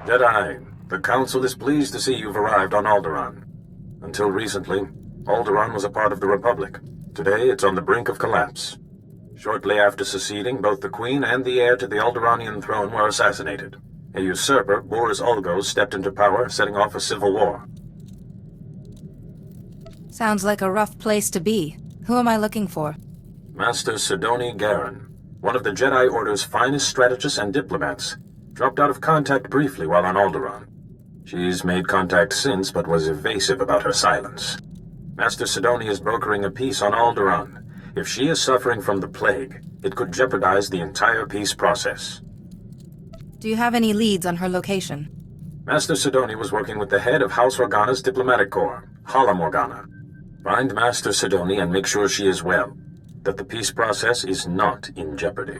Jedi, the Council is pleased to see you've arrived on Alderaan. Until recently, Alderaan was a part of the Republic. Today, it's on the brink of collapse. Shortly after seceding, both the Queen and the heir to the Alderaanian throne were assassinated. A usurper, Boris Ulgos, stepped into power, setting off a civil war. Sounds like a rough place to be. Who am I looking for? Master Sidoni Garen, one of the Jedi Order's finest strategists and diplomats, dropped out of contact briefly while on Alderaan. She's made contact since, but was evasive about her silence. Master Sidoni is brokering a peace on Alderaan. If she is suffering from the plague, it could jeopardize the entire peace process. Do you have any leads on her location? Master Sidoni was working with the head of House Organa's diplomatic corps, Hala Morgana. Find Master Sidoni and make sure she is well, that the peace process is not in jeopardy.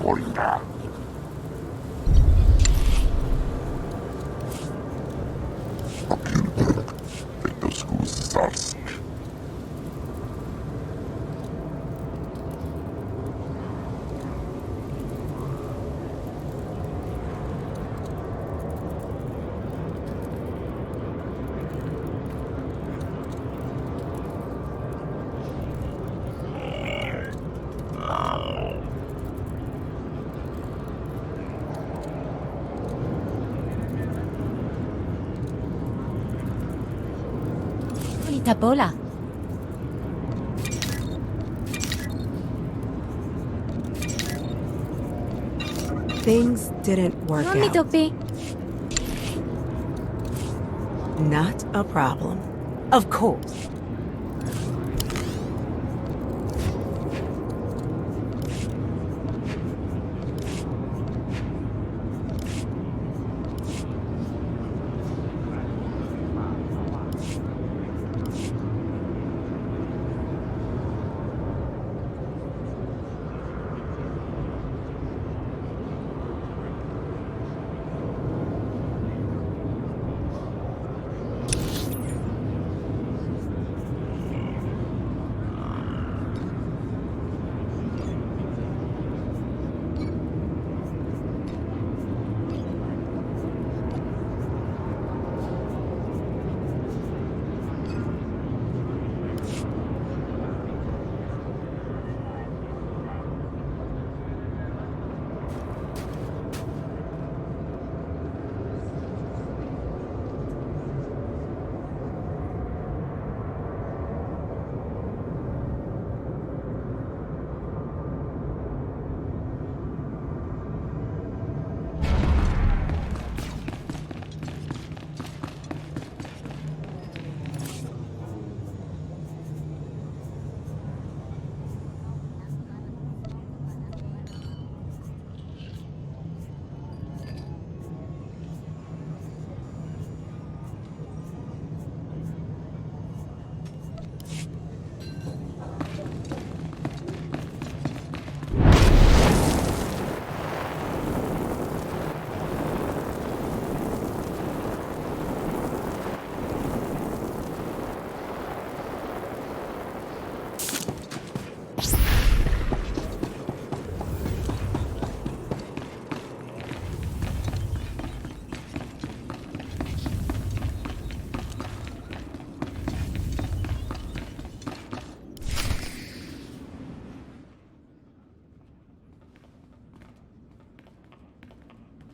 Bonita bola. Things didn't work Mami out. topi. Not a problem. Of course.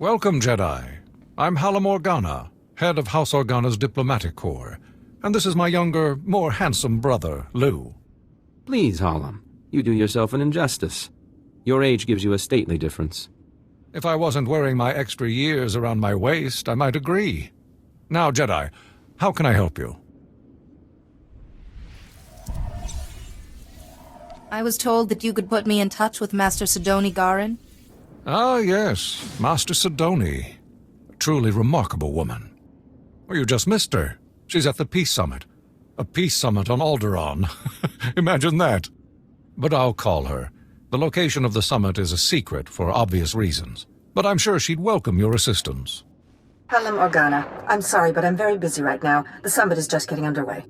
Welcome, Jedi. I'm Hallam Organa, head of House Organa's diplomatic corps, and this is my younger, more handsome brother, Lou. Please, Hallam, you do yourself an injustice. Your age gives you a stately difference. If I wasn't wearing my extra years around my waist, I might agree. Now, Jedi, how can I help you? I was told that you could put me in touch with Master Sidoni Garin. Ah, yes, Master Sidoni. A truly remarkable woman. Well, you just missed her. She's at the Peace Summit. A peace summit on Alderaan. Imagine that. But I'll call her. The location of the summit is a secret for obvious reasons. But I'm sure she'd welcome your assistance. Hallam Organa, I'm sorry, but I'm very busy right now. The summit is just getting underway.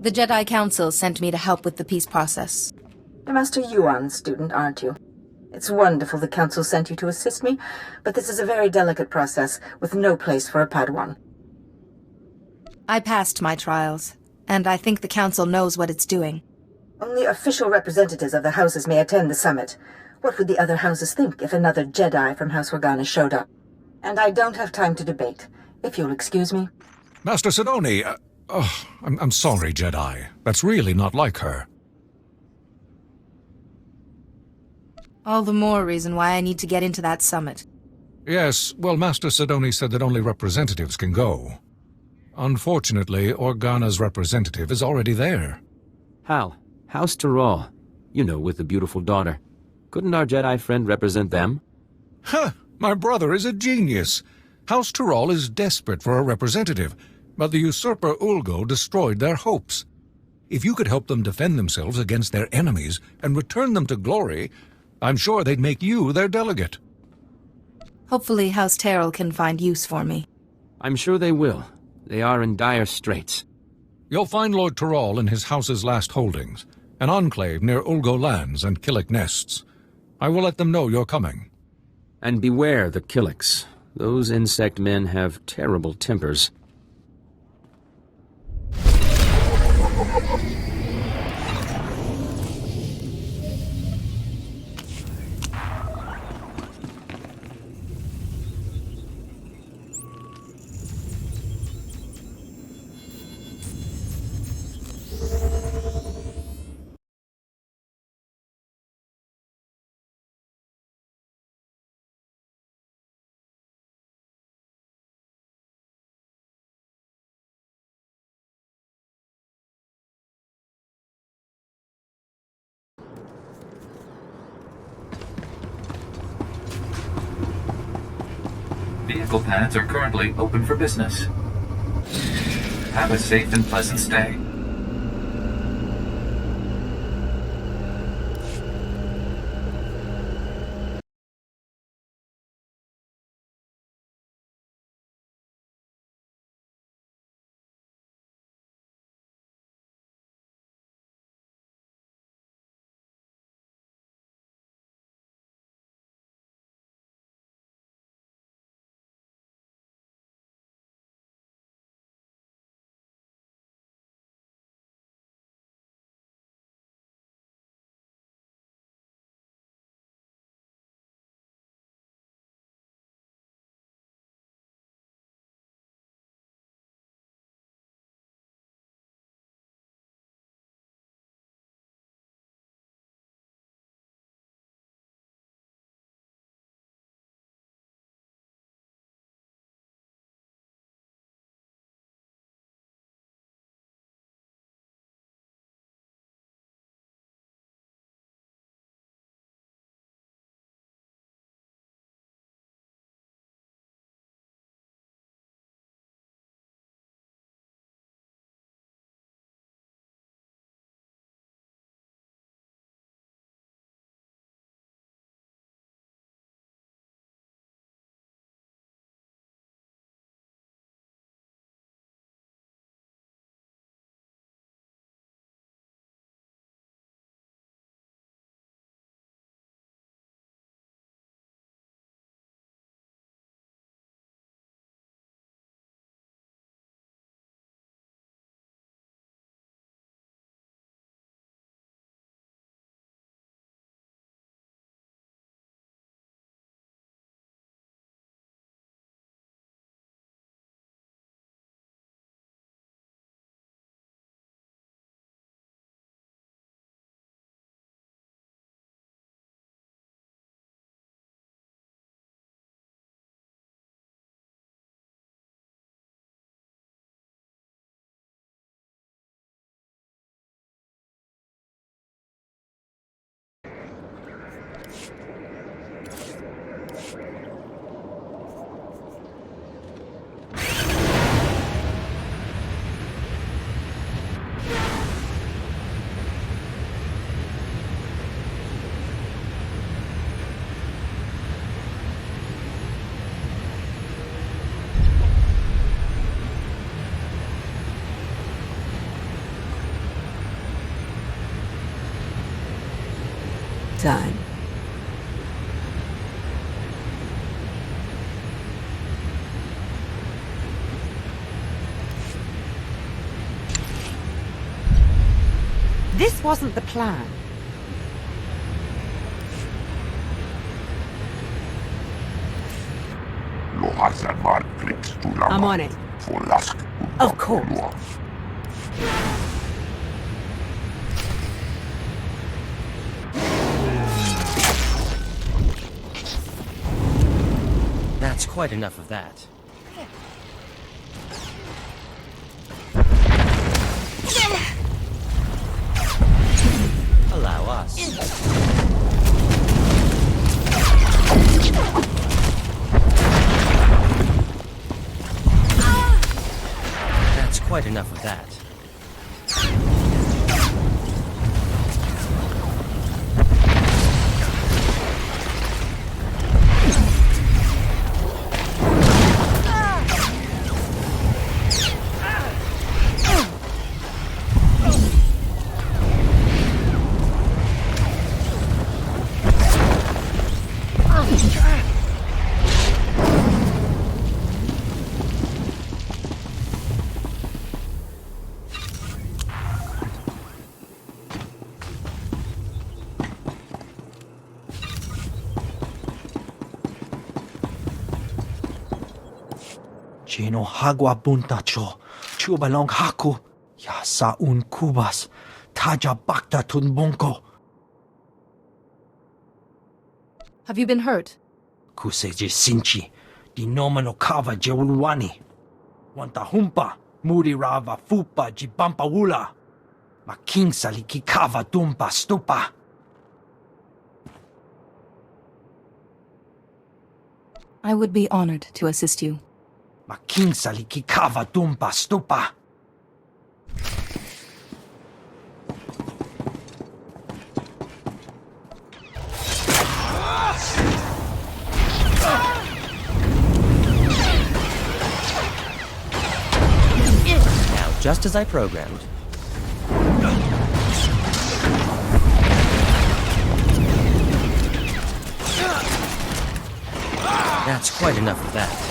The Jedi Council sent me to help with the peace process. You're Master Yuan's student, aren't you? It's wonderful the Council sent you to assist me, but this is a very delicate process with no place for a Padawan. I passed my trials, and I think the Council knows what it's doing. Only official representatives of the houses may attend the summit. What would the other houses think if another Jedi from House Organa showed up? And I don't have time to debate, if you'll excuse me. Master Sidoni, I'm sorry, Jedi. That's really not like her. All the more reason why I need to get into that summit. Yes, well, Master Sidoni said that only representatives can go. Unfortunately, Organa's representative is already there. Hal, House TOR. You know, with the beautiful daughter. Couldn't our Jedi friend represent them? Huh! My brother is a genius. House TOR is desperate for a representative, but the usurper Ulgo destroyed their hopes. If you could help them defend themselves against their enemies and return them to glory, I'm sure they'd make you their delegate. Hopefully House Terrell can find use for me. I'm sure they will. They are in dire straits. You'll find Lord Tyrrell in his house's last holdings, an enclave near Ulgo Lands and Killick Nests. I will let them know you're coming. And beware the Killicks. Those insect men have terrible tempers. Vehicle pads are currently open for business. Have a safe and pleasant stay. Done. This wasn't the plan. I'm on it. Of course. That's quite enough of that. Allow us. That's quite enough of that. Jeno hagwa buntacho, chubalong haku, ya saun kubas, taja bakta tunbonko. Have you been hurt? Kuseje sinchi, di nomano kava jeulwani. Wanta humpa, muri rava fupa jibampa wula. Making saliki kava dumpa stupa. I would be honored to assist you. Making saliki kava dumpa stupa. Now, just as I programmed. That's quite enough of that.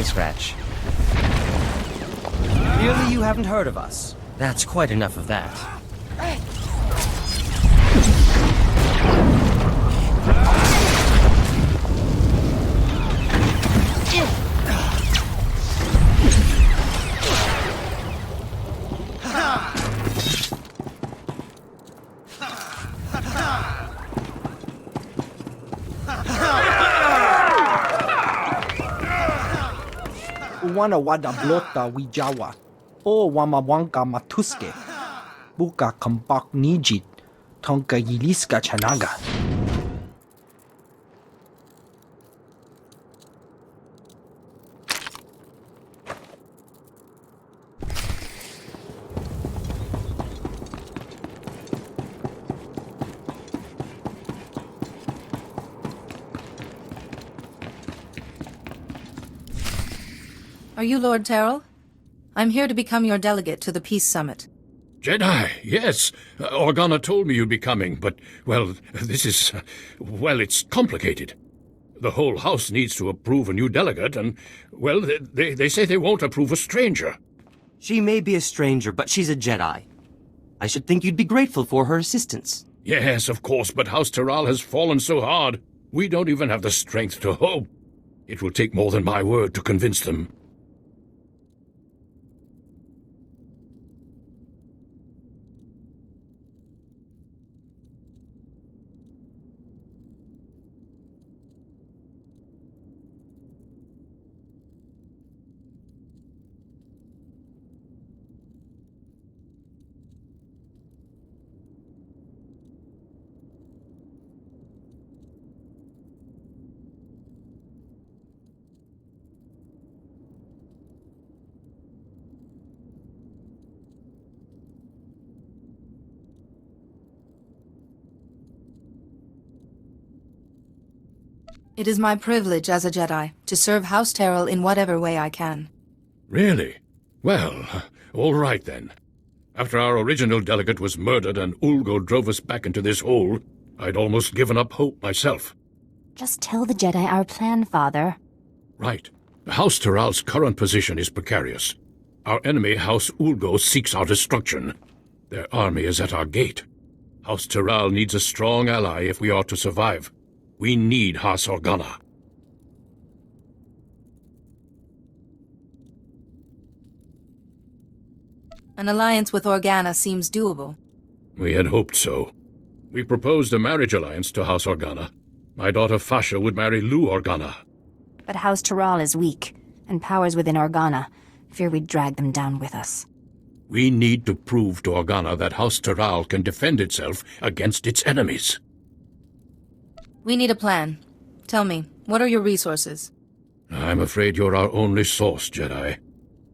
Scratch. Clearly you haven't heard of us. That's quite enough of that. Wana wada blota wijawa, o wamawanka matuske, buka kambak nijit, tonka yiliska chanaga. Are you Lord Terrell? I'm here to become your delegate to the Peace Summit. Jedi, yes. Organa told me you'd be coming, but, well, this is... well, it's complicated. The whole house needs to approve a new delegate, and, well, they say they won't approve a stranger. She may be a stranger, but she's a Jedi. I should think you'd be grateful for her assistance. Yes, of course, but House Terral has fallen so hard. We don't even have the strength to hope. It will take more than my word to convince them. It is my privilege as a Jedi to serve House Terrell in whatever way I can. Really? Well, all right then. After our original delegate was murdered and Ulgo drove us back into this hole, I'd almost given up hope myself. Just tell the Jedi our plan, Father. Right. House Terral's current position is precarious. Our enemy, House Ulgo, seeks our destruction. Their army is at our gate. House Terral needs a strong ally if we are to survive. We need House Organa. An alliance with Organa seems doable. We had hoped so. We proposed a marriage alliance to House Organa. My daughter Fasha would marry Lou Organa. But House Terral is weak, and powers within Organa. Fear we'd drag them down with us. We need to prove to Organa that House Terral can defend itself against its enemies. We need a plan. Tell me, what are your resources? I'm afraid you're our only source, Jedi.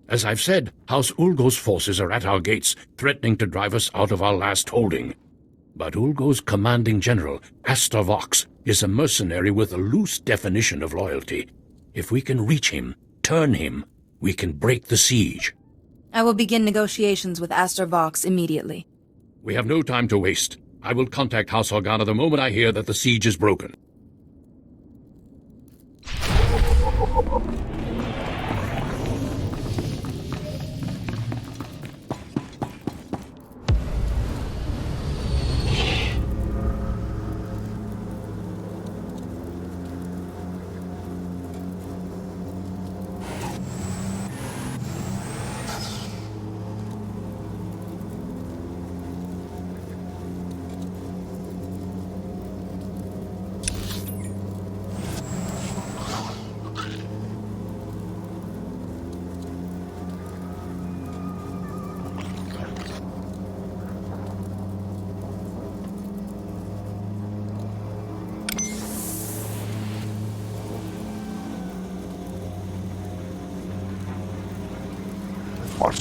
As I've said, House Ulgo's forces are at our gates, threatening to drive us out of our last holding. But Ulgo's commanding general, Astar Vox, is a mercenary with a loose definition of loyalty. If we can reach him, turn him, we can break the siege. I will begin negotiations with Astor Vox immediately. We have no time to waste. I will contact House Organa the moment I hear that the siege is broken.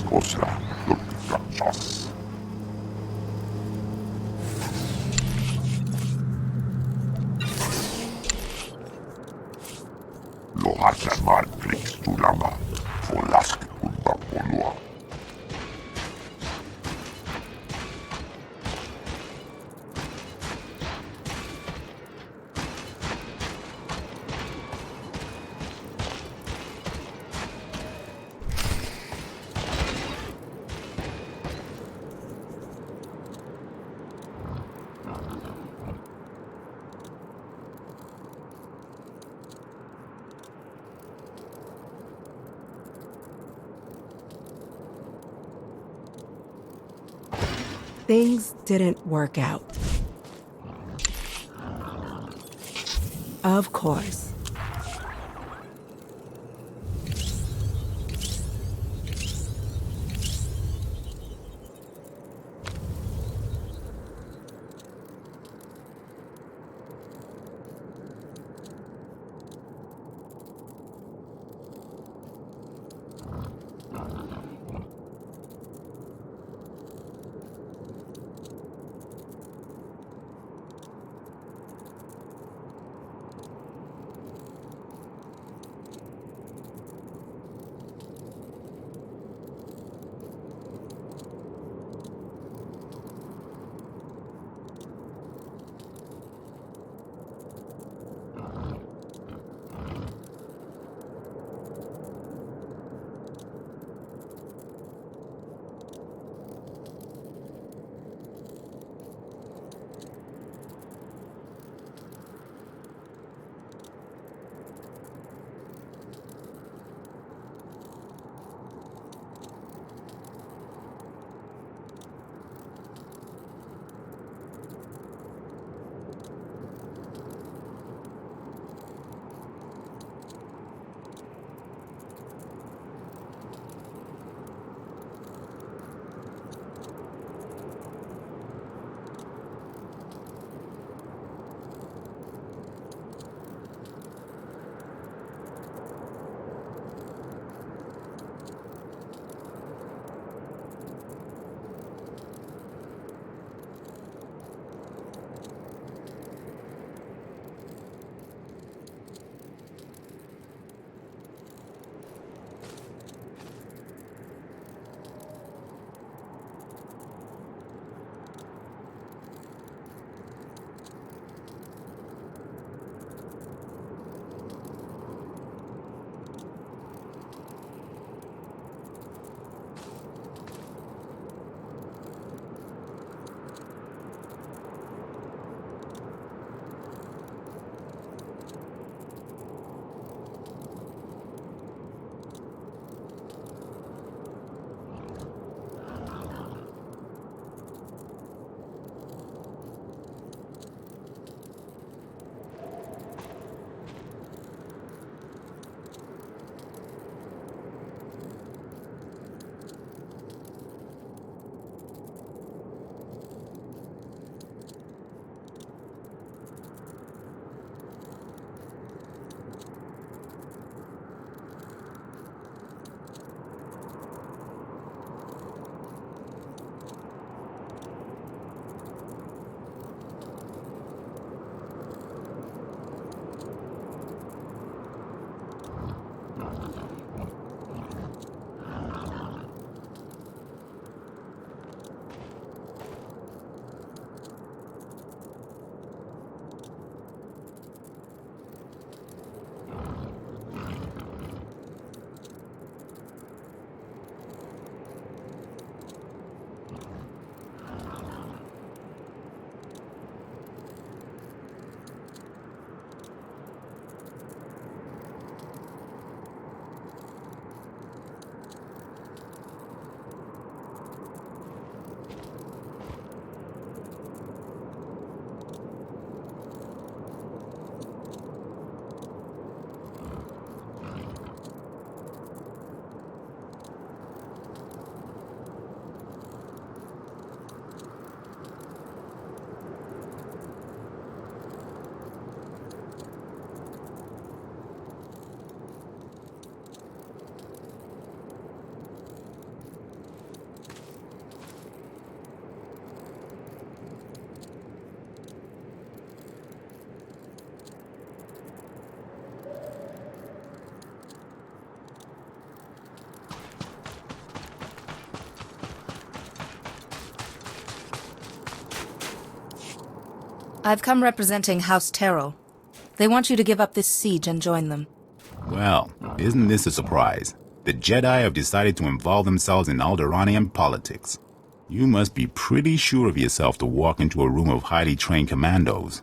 Consular, Lohata Matrix Tulama, Folask Kundapolua. Things didn't work out. Of course. I've come representing House Terrell. They want you to give up this siege and join them. Well, isn't this a surprise? The Jedi have decided to involve themselves in Alderaanian politics. You must be pretty sure of yourself to walk into a room of highly trained commandos.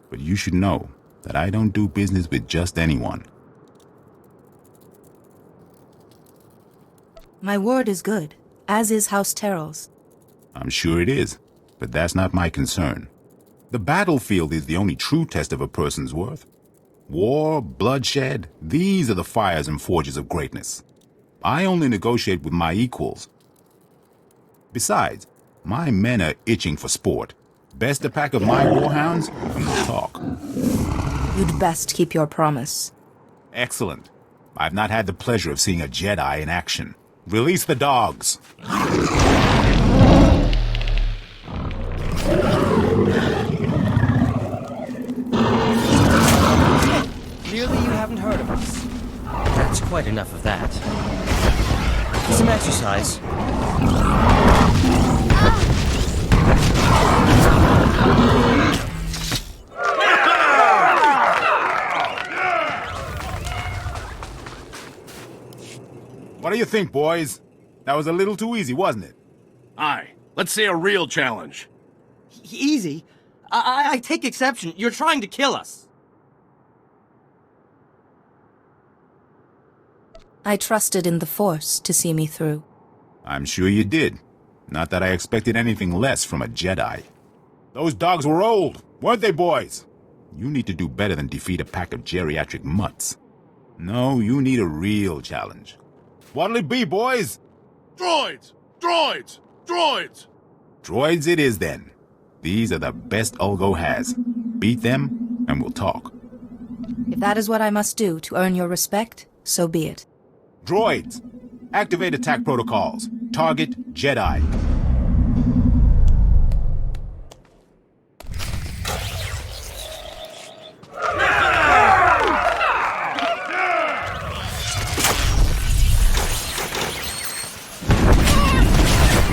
But you should know that I don't do business with just anyone. My word is good, as is House Terrell's. I'm sure it is, but that's not my concern. The battlefield is the only true test of a person's worth. War, bloodshed, these are the fires and forges of greatness. I only negotiate with my equals. Besides, my men are itching for sport. Best a pack of my warhounds, and we'll talk. You'd best keep your promise. Excellent. I've not had the pleasure of seeing a Jedi in action. Release the dogs. Clearly you haven't heard of us. That's quite enough of that. Some exercise. What do you think, boys? That was a little too easy, wasn't it? Aye. Let's see a real challenge. Easy? I take exception. You're trying to kill us. I trusted in the Force to see me through. I'm sure you did. Not that I expected anything less from a Jedi. Those dogs were old, weren't they, boys? You need to do better than defeat a pack of geriatric mutts. No, you need a real challenge. What'll it be, boys? Droids! Droids! Droids! Droids it is, then. These are the best Ulgo has. Beat them, and we'll talk. If that is what I must do to earn your respect, so be it. Droids! Activate attack protocols. Target Jedi.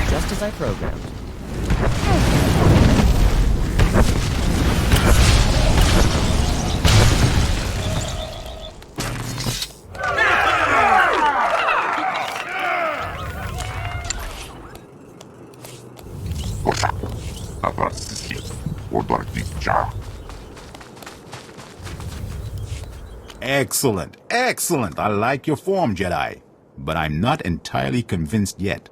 Just as I programmed. Excellent, excellent. I like your form, Jedi. But I'm not entirely convinced yet.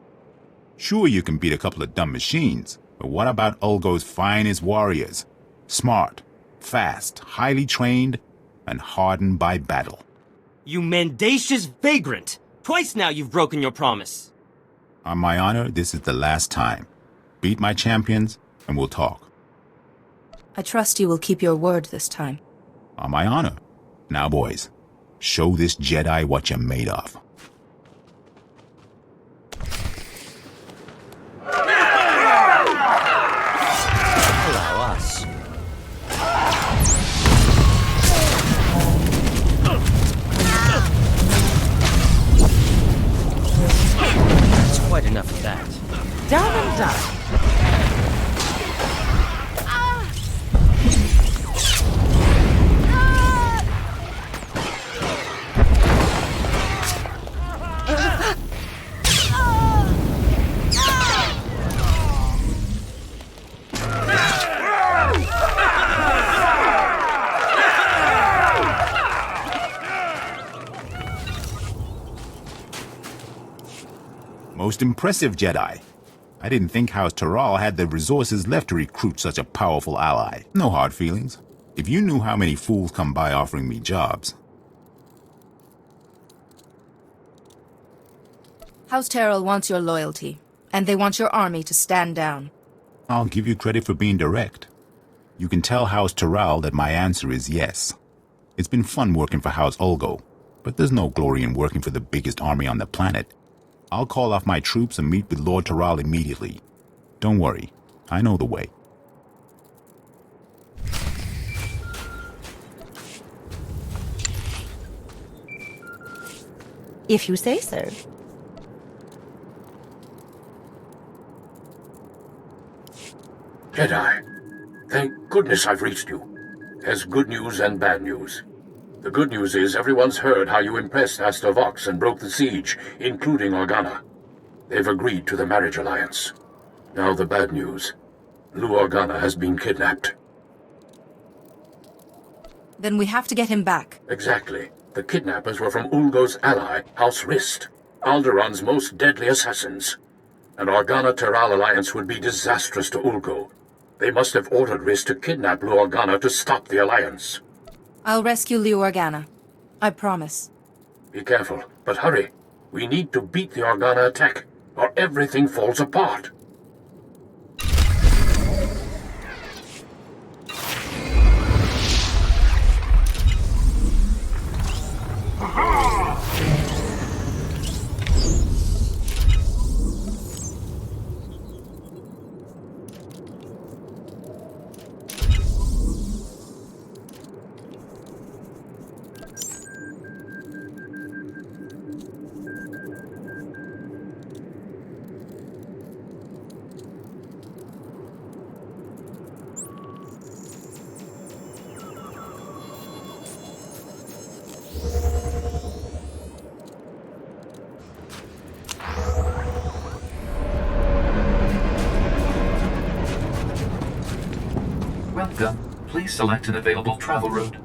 Sure, you can beat a couple of dumb machines, but what about Ulgo's finest warriors? Smart, fast, highly trained, and hardened by battle. You mendacious vagrant! Twice now you've broken your promise. On my honor, this is the last time. Beat my champions, and we'll talk. I trust you will keep your word this time. On my honor. Now, boys, show this Jedi what you're made of. Allow us. That's quite enough of that. Down and down. Most impressive, Jedi. I didn't think House Terrell had the resources left to recruit such a powerful ally. No hard feelings. If you knew how many fools come by offering me jobs. House Terrell wants your loyalty, and they want your army to stand down. I'll give you credit for being direct. You can tell House Terrell that my answer is yes. It's been fun working for House Ulgo, but there's no glory in working for the biggest army on the planet. I'll call off my troops and meet with Lord Terrell immediately. Don't worry, I know the way. If you say so. Jedi, Thank goodness I've reached you. There's good news and bad news. The good news is everyone's heard how you impressed Asta Vox and broke the siege, including Organa. They've agreed to the marriage alliance. Now the bad news. Lou Organa has been kidnapped. Then we have to get him back. Exactly. The kidnappers were from Ulgo's ally, House Rist, Alderán's most deadly assassins. An Organa-Terral alliance would be disastrous to Ulgo. They must have ordered Rist to kidnap Lou Organa to stop the alliance. I'll rescue Lou Organa. I promise. Be careful, but hurry. We need to beat the Organa attack, or everything falls apart. Welcome. Please select an available travel route.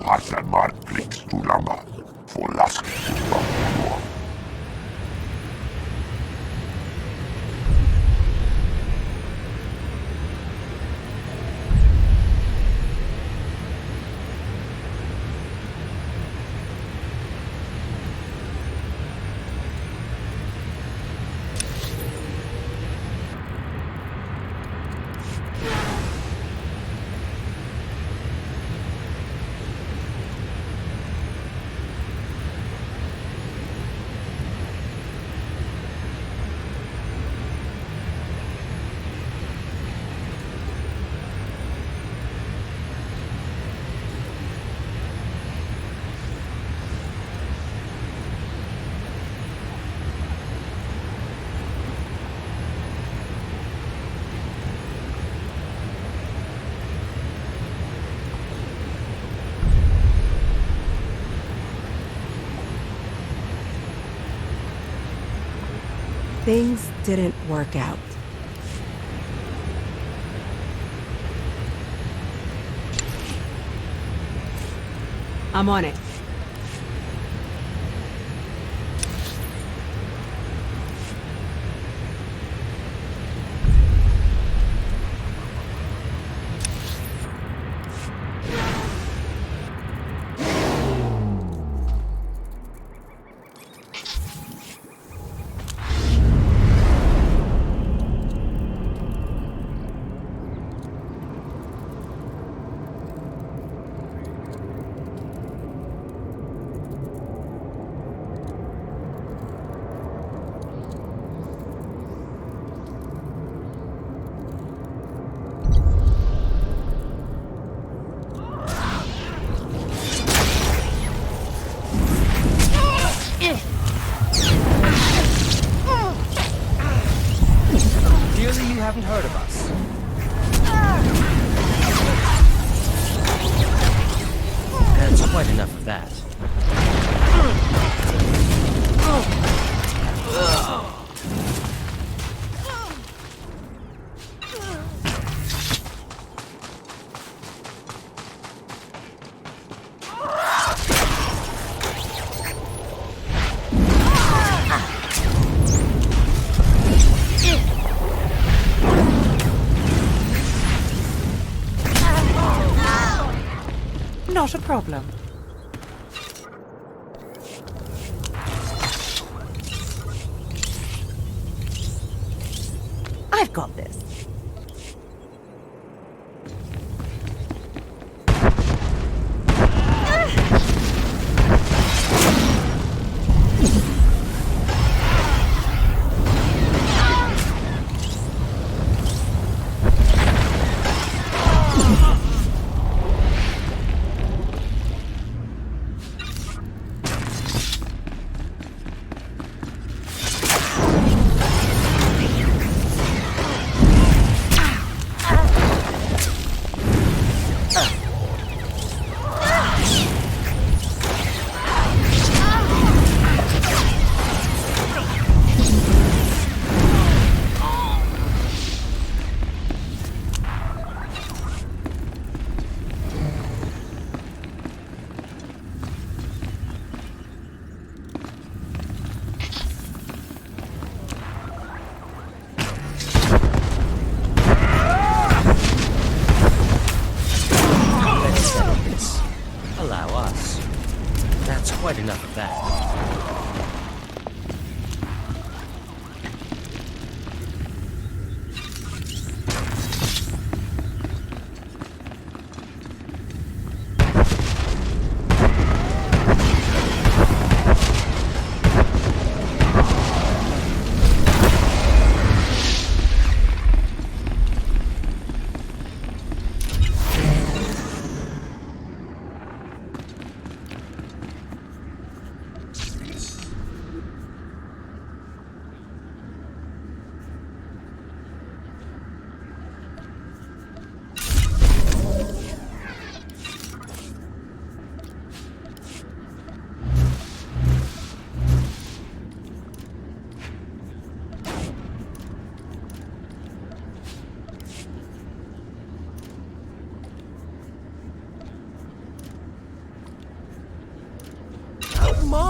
Partner kriegst du lange. Verlass nur. Things didn't work out. I'm on it. Clearly you haven't heard of us. That's quite enough of that. Not a problem. I've got this.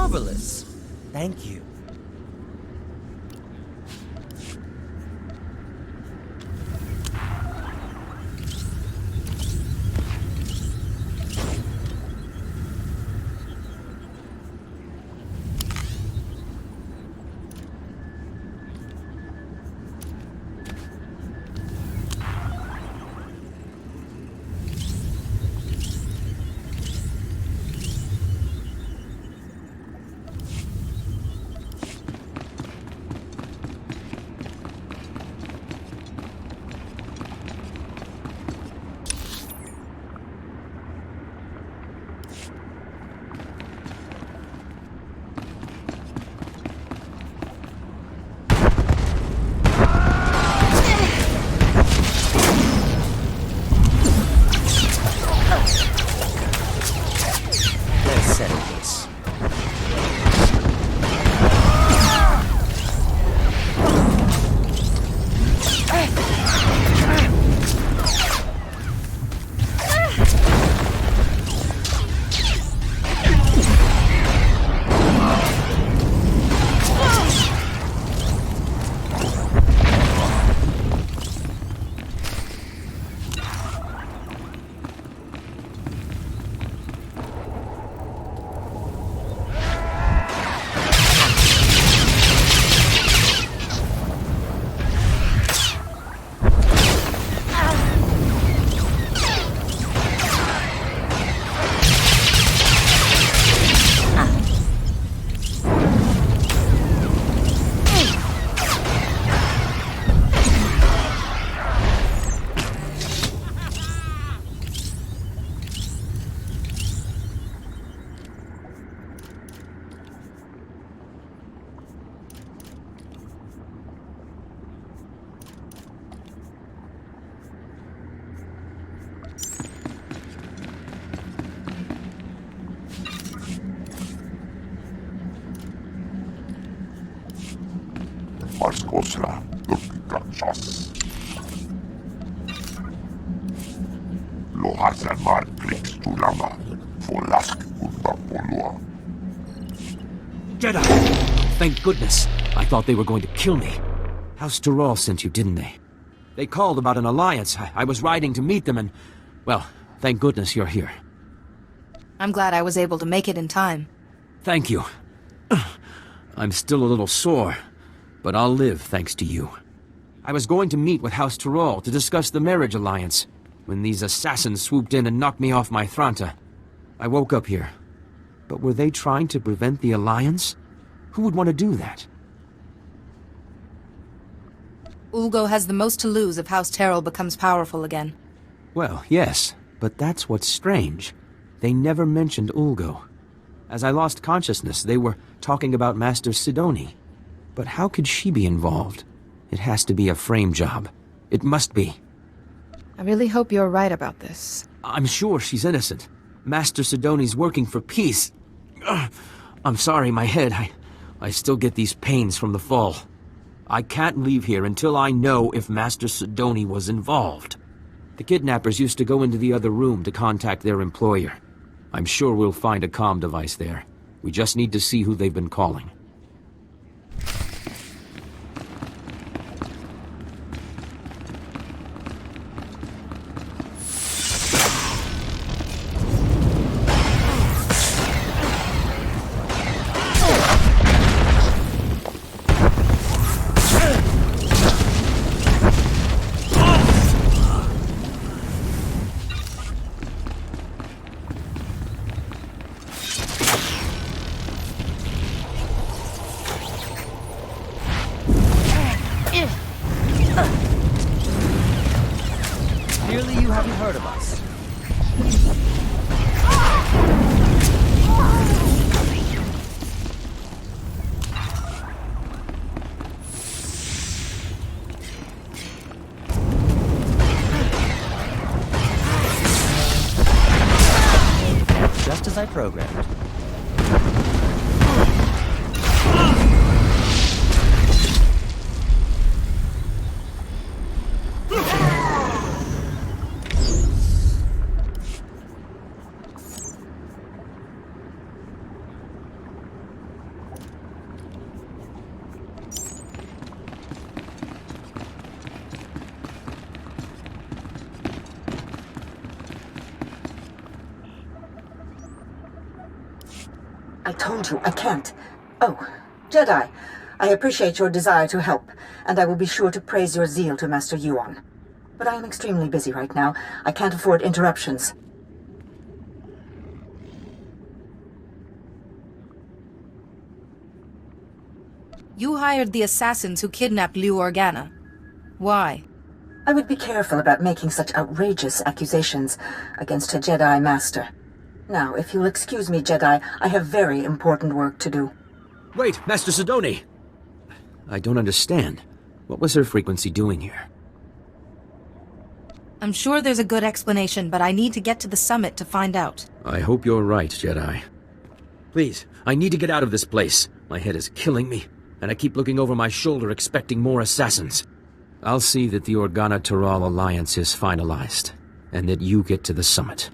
marvelous. Thank you. Consular, Lukas. Lohasamar Krikstulama, Folask Undapolua. Jedi! Thank goodness. I thought they were going to kill me. House TOR sent you, didn't they? They called about an alliance. I was riding to meet them and... Well, thank goodness you're here. I'm glad I was able to make it in time. Thank you. I'm still a little sore, but I'll live thanks to you. I was going to meet with House TOR to discuss the marriage alliance, when these assassins swooped in and knocked me off my Thranta. I woke up here. But were they trying to prevent the alliance? Who would want to do that? Ulgo has the most to lose if House Terrell becomes powerful again. Well, yes, but that's what's strange. They never mentioned Ulgo. As I lost consciousness, they were talking about Master Sidoni. But how could she be involved? It has to be a frame job. It must be. I really hope you're right about this. I'm sure she's innocent. Master Sidoni's working for peace. I'm sorry, my head. I still get these pains from the fall. I can't leave here until I know if Master Sidoni was involved. The kidnappers used to go into the other room to contact their employer. I'm sure we'll find a comm device there. We just need to see who they've been calling. Clearly you haven't heard of us. Just as I programmed. I told you, I can't. Oh, Jedi, I appreciate your desire to help, and I will be sure to praise your zeal to Master Yuan. But I am extremely busy right now. I can't afford interruptions. You hired the assassins who kidnapped Liu Organa. Why? I would be careful about making such outrageous accusations against a Jedi Master. Now, if you'll excuse me, Jedi, I have very important work to do. Wait, Master Sidoni! I don't understand. What was her frequency doing here? I'm sure there's a good explanation, but I need to get to the summit to find out. I hope you're right, Jedi. Please, I need to get out of this place. My head is killing me, and I keep looking over my shoulder expecting more assassins. I'll see that the Organa-Toral alliance is finalized, and that you get to the summit.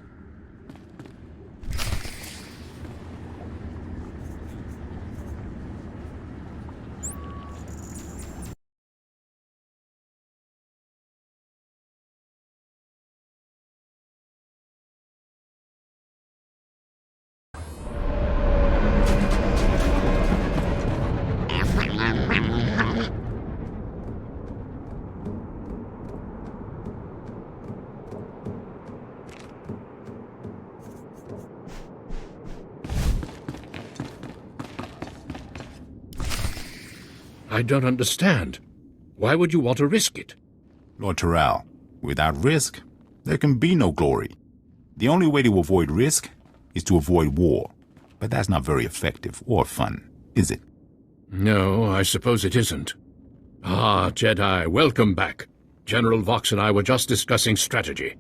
I don't understand. Why would you want to risk it? Lord Toral, without risk, there can be no glory. The only way to avoid risk is to avoid war. But that's not very effective or fun, is it? No, I suppose it isn't. Ah, Jedi, welcome back. General Vox and I were just discussing strategy.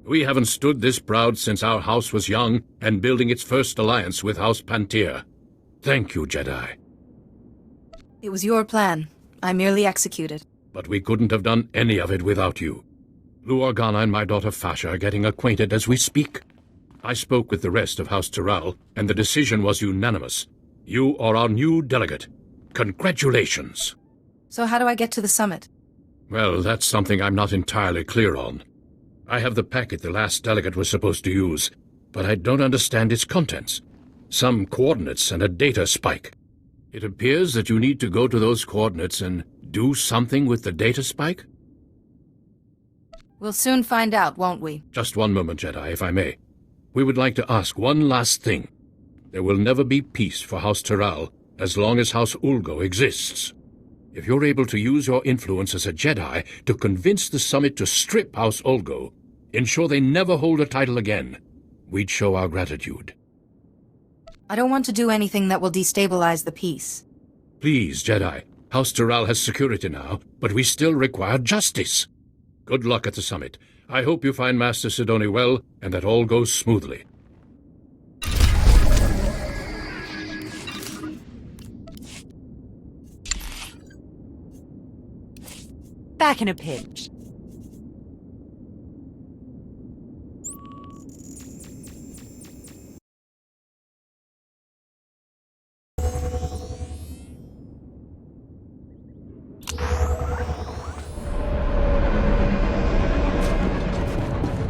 We haven't stood this proud since our house was young and building its first alliance with House Pantir. Thank you, Jedi. It was your plan. I merely executed. But we couldn't have done any of it without you. Liu Organa and my daughter Fasha are getting acquainted as we speak. I spoke with the rest of House Toral, and the decision was unanimous. You are our new delegate. Congratulations. So how do I get to the summit? Well, that's something I'm not entirely clear on. I have the packet the last delegate was supposed to use, but I don't understand its contents. Some coordinates and a data spike. It appears that you need to go to those coordinates and do something with the data spike? We'll soon find out, won't we? Just one moment, Jedi, if I may. We would like to ask one last thing. There will never be peace for House Toral as long as House Ulgo exists. If you're able to use your influence as a Jedi to convince the summit to strip House Ulgo, ensure they never hold a title again, we'd show our gratitude. I don't want to do anything that will destabilize the peace. Please, Jedi. House Toral has security now, but we still require justice. Good luck at the summit. I hope you find Master Sidoni well, and that all goes smoothly. Back in a pinch.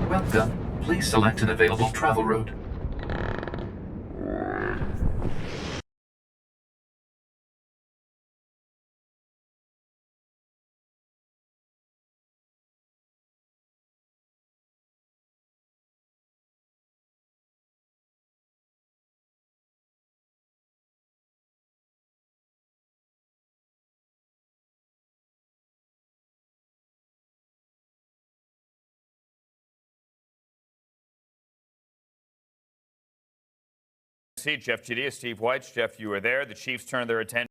Welcome. Please select an available travel route. See, Jeff Gidia, Steve White. Jeff, you were there. The Chiefs turned their attention.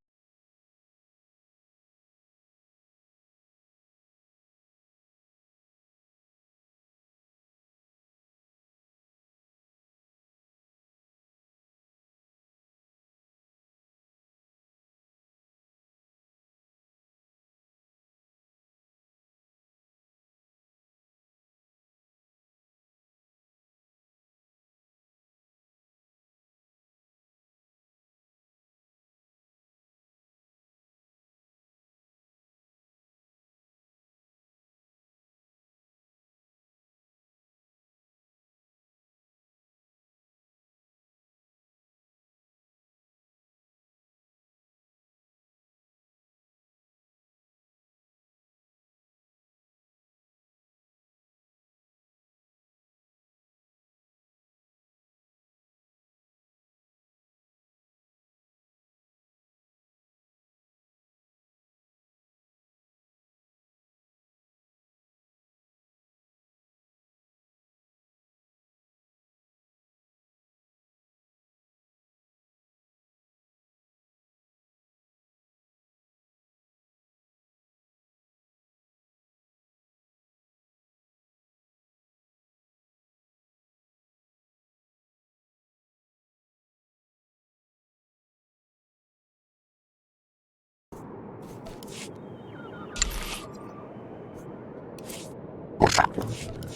Poszak,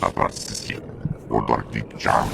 zapraszcie, Rodortipcia.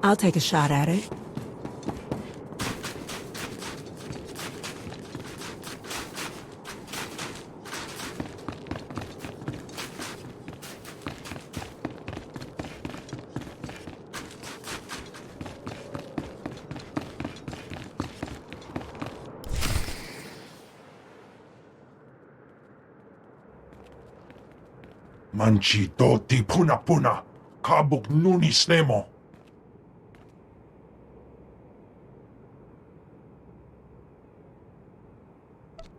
I'll take a shot at it. Manchi doti puna puna, kabuk nuni snemo.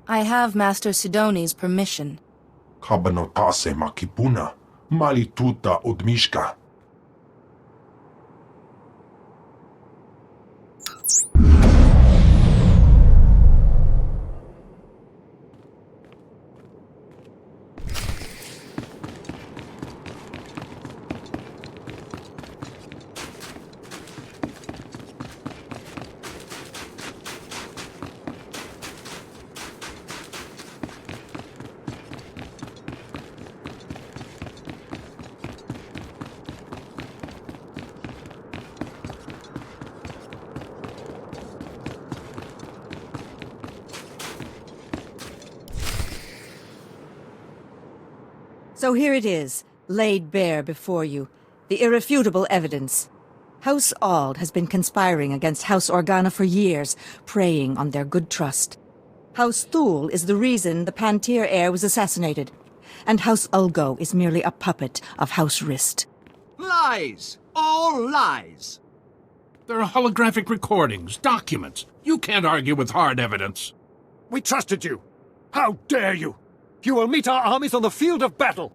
I have Master Sidoni's permission. Kabanotase makipuna, malituta udmishka. So here it is, laid bare before you, the irrefutable evidence. House Ald has been conspiring against House Organa for years, preying on their good trust. House Thule is the reason the Pantir heir was assassinated, and House Ulgo is merely a puppet of House Rist. Lies! All lies! There are holographic recordings, documents. You can't argue with hard evidence. We trusted you. How dare you? You will meet our armies on the field of battle.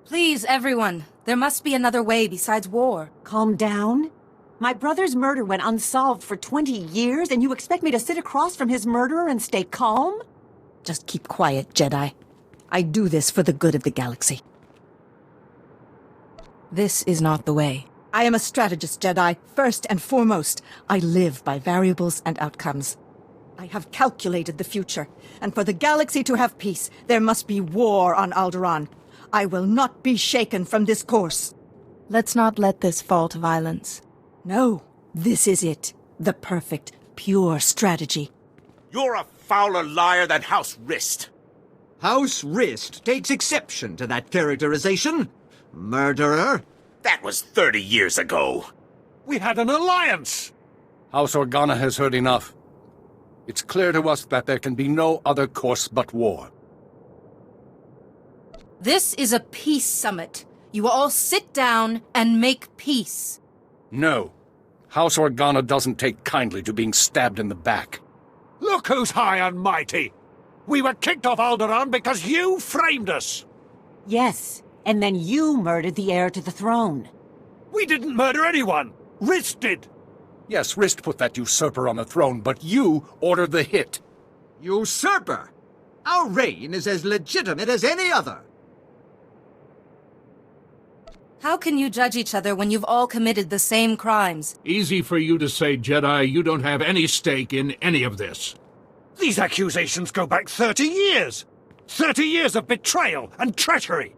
Please, everyone. There must be another way besides war. Calm down. My brother's murder went unsolved for 20 years, and you expect me to sit across from his murderer and stay calm? Just keep quiet, Jedi. I do this for the good of the galaxy. This is not the way. I am a strategist, Jedi, first and foremost. I live by variables and outcomes. I have calculated the future, and for the galaxy to have peace, there must be war on Alderaan. I will not be shaken from this course. Let's not let this fall to violence. No, this is it. The perfect, pure strategy. You're a fouler liar than House Rist. House Rist takes exception to that characterization. Murderer. That was 30 years ago. We had an alliance. House Organa has heard enough. It's clear to us that there can be no other course but war. This is a peace summit. You will all sit down and make peace. No. House Organa doesn't take kindly to being stabbed in the back. Look who's high and mighty. We were kicked off Alderaan because you framed us. Yes, and then you murdered the heir to the throne. We didn't murder anyone. Rist did. Yes, Rist put that usurper on the throne, but you ordered the hit. Usurper? Our reign is as legitimate as any other. How can you judge each other when you've all committed the same crimes? Easy for you to say, Jedi. You don't have any stake in any of this. These accusations go back 30 years! 30 years of betrayal and treachery!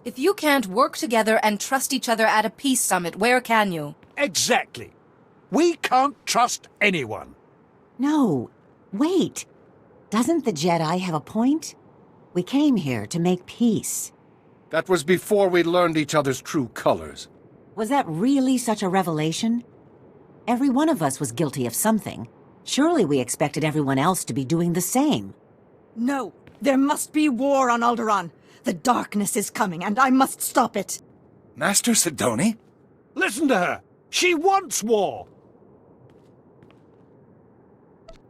If you can't work together and trust each other at a peace summit, where can you? Exactly. We can't trust anyone. No, wait. Doesn't the Jedi have a point? We came here to make peace. That was before we learned each other's true colors. Was that really such a revelation? Every one of us was guilty of something. Surely we expected everyone else to be doing the same. No, there must be war on Alderaan. The darkness is coming, and I must stop it. Master Sidoni? Listen to her! She wants war!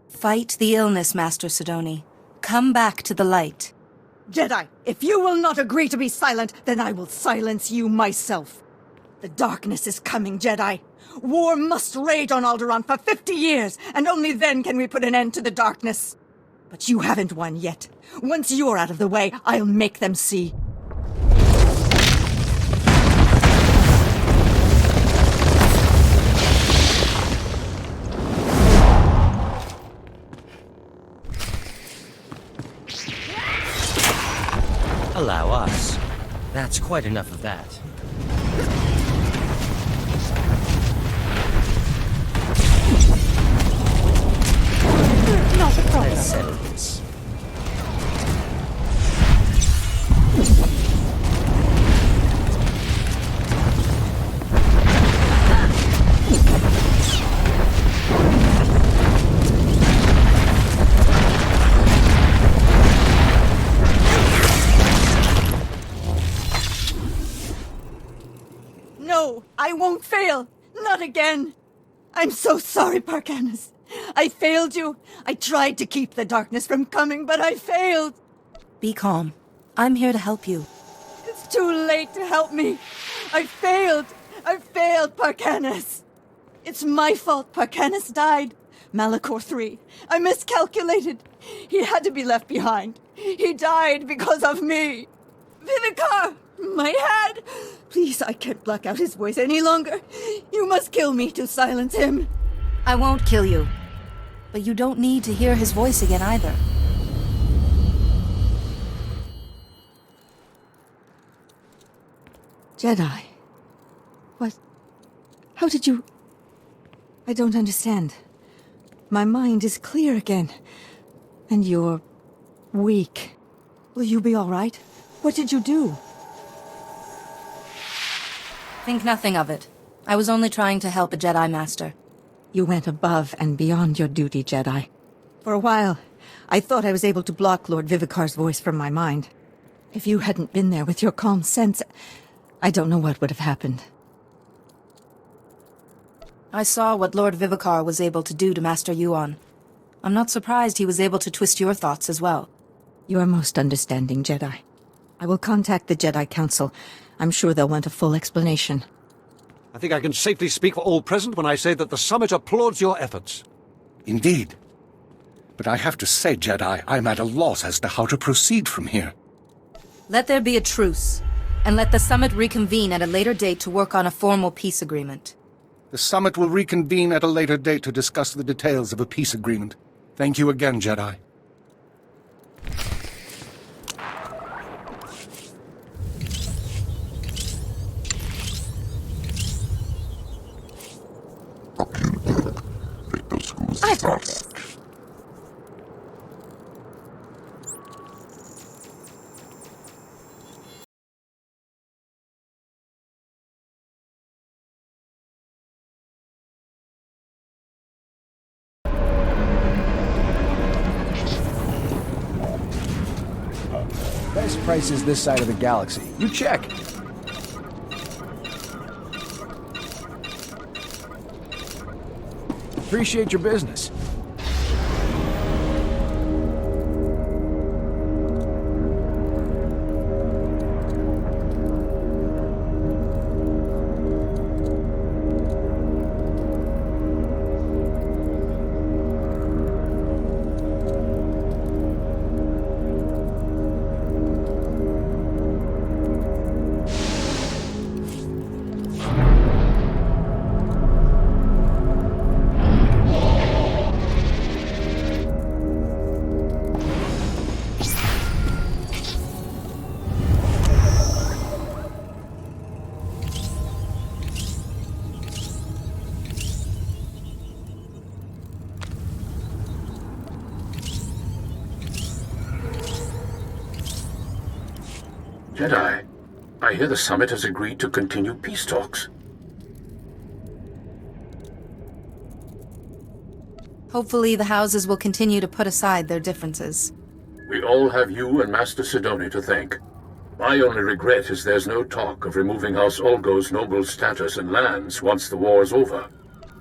Fight the illness, Master Sidoni. Come back to the light. Jedi, if you will not agree to be silent, then I will silence you myself. The darkness is coming, Jedi. War must rage on Alderaan for 50 years, and only then can we put an end to the darkness. But you haven't won yet. Once you're out of the way, I'll make them see. Allow us. That's quite enough of that. Not a problem. Let's settle this. No, I won't fail. Not again. I'm so sorry, Parkanis. I failed you. I tried to keep the darkness from coming, but I failed. Be calm. I'm here to help you. It's too late to help me. I failed. I failed, Parkanis. It's my fault Parkanis died. Malachor III. I miscalculated. He had to be left behind. He died because of me. Vivicar! My head! Please, I can't block out his voice any longer. You must kill me to silence him. I won't kill you. But you don't need to hear his voice again either. Jedi. What? How did you... I don't understand. My mind is clear again. And you're... weak. Will you be all right? What did you do? Think nothing of it. I was only trying to help a Jedi Master. You went above and beyond your duty, Jedi. For a while, I thought I was able to block Lord Vivicar's voice from my mind. If you hadn't been there with your calm sense, I don't know what would have happened. I saw what Lord Vivicar was able to do to Master Yuan. I'm not surprised he was able to twist your thoughts as well. You are most understanding, Jedi. I will contact the Jedi Council. I'm sure they'll want a full explanation. I think I can safely speak for all present when I say that the summit applauds your efforts. Indeed. But I have to say, Jedi, I'm at a loss as to how to proceed from here. Let there be a truce, and let the summit reconvene at a later date to work on a formal peace agreement. The summit will reconvene at a later date to discuss the details of a peace agreement. Thank you again, Jedi. I've got this. Best prices this side of the galaxy. You check. Appreciate your business. Jedi, I hear the summit has agreed to continue peace talks. Hopefully the houses will continue to put aside their differences. We all have you and Master Sidoni to thank. My only regret is there's no talk of removing House Olgo's noble status and lands once the war's over.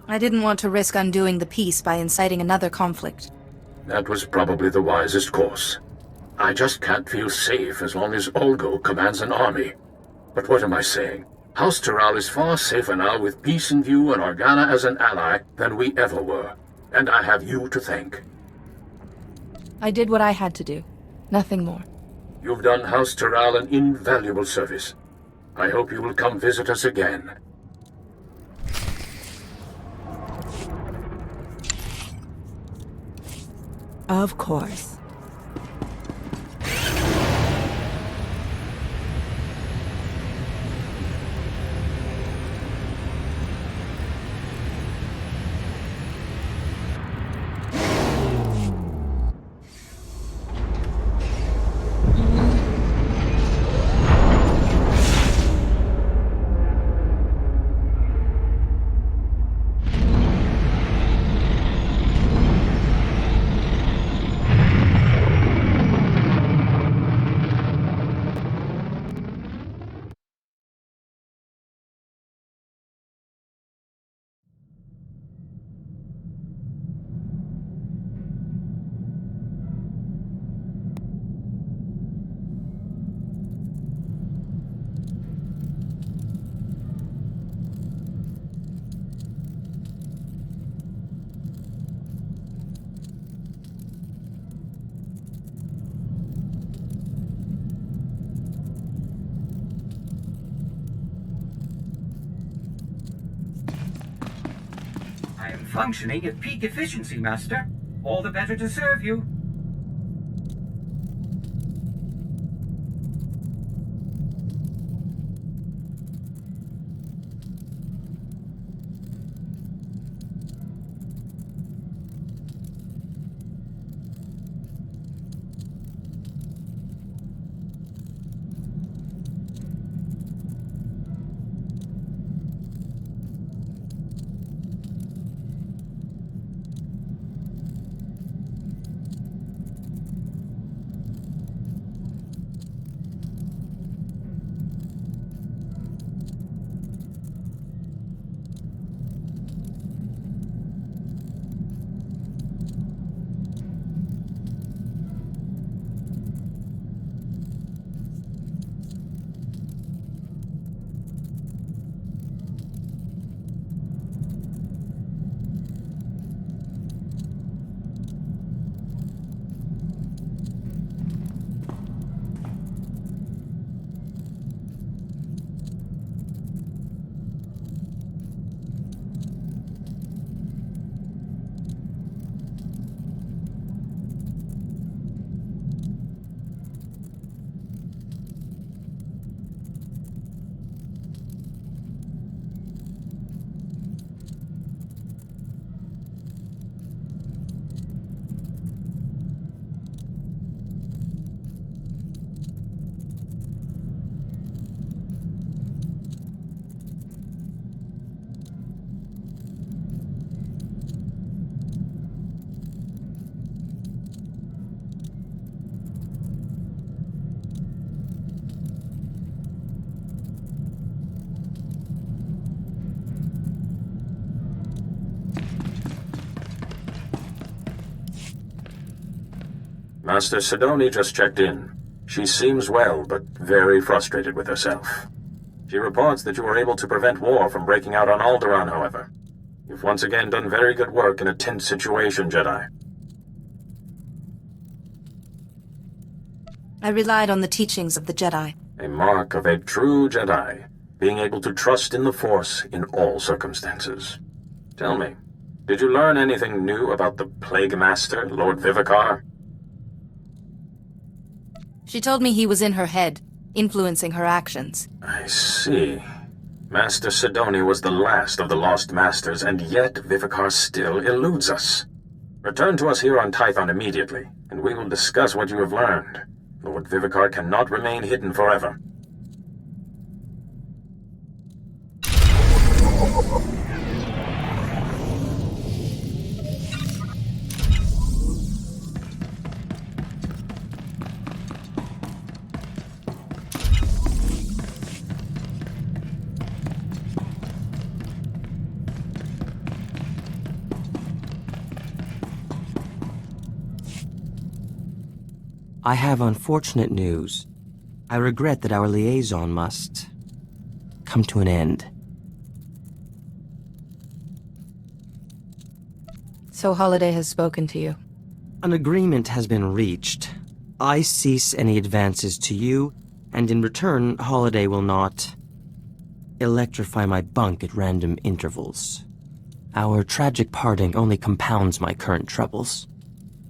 I didn't want to risk undoing the peace by inciting another conflict. That was probably the wisest course. I just can't feel safe as long as Olgo commands an army. But what am I saying? House Terral is far safer now with peace in view and Organa as an ally than we ever were. And I have you to thank. I did what I had to do. Nothing more. You've done House Terral an invaluable service. I hope you will come visit us again. Of course. Functioning at peak efficiency, Master. All the better to serve you. Master Sidoni just checked in. She seems well, but very frustrated with herself. She reports that you were able to prevent war from breaking out on Alderaan, however. You've once again done very good work in a tense situation, Jedi. I relied on the teachings of the Jedi. A mark of a true Jedi, being able to trust in the Force in all circumstances. Tell me, did you learn anything new about the Plague Master, Lord Vivicar? She told me he was in her head, influencing her actions. I see. Master Sidoni was the last of the Lost Masters, and yet Vivicar still eludes us. Return to us here on Tython immediately, and we will discuss what you have learned. Lord Vivicar cannot remain hidden forever. I have unfortunate news. I regret that our liaison must come to an end. So Holiday has spoken to you. An agreement has been reached. I cease any advances to you, and in return, Holiday will not electrify my bunk at random intervals. Our tragic parting only compounds my current troubles.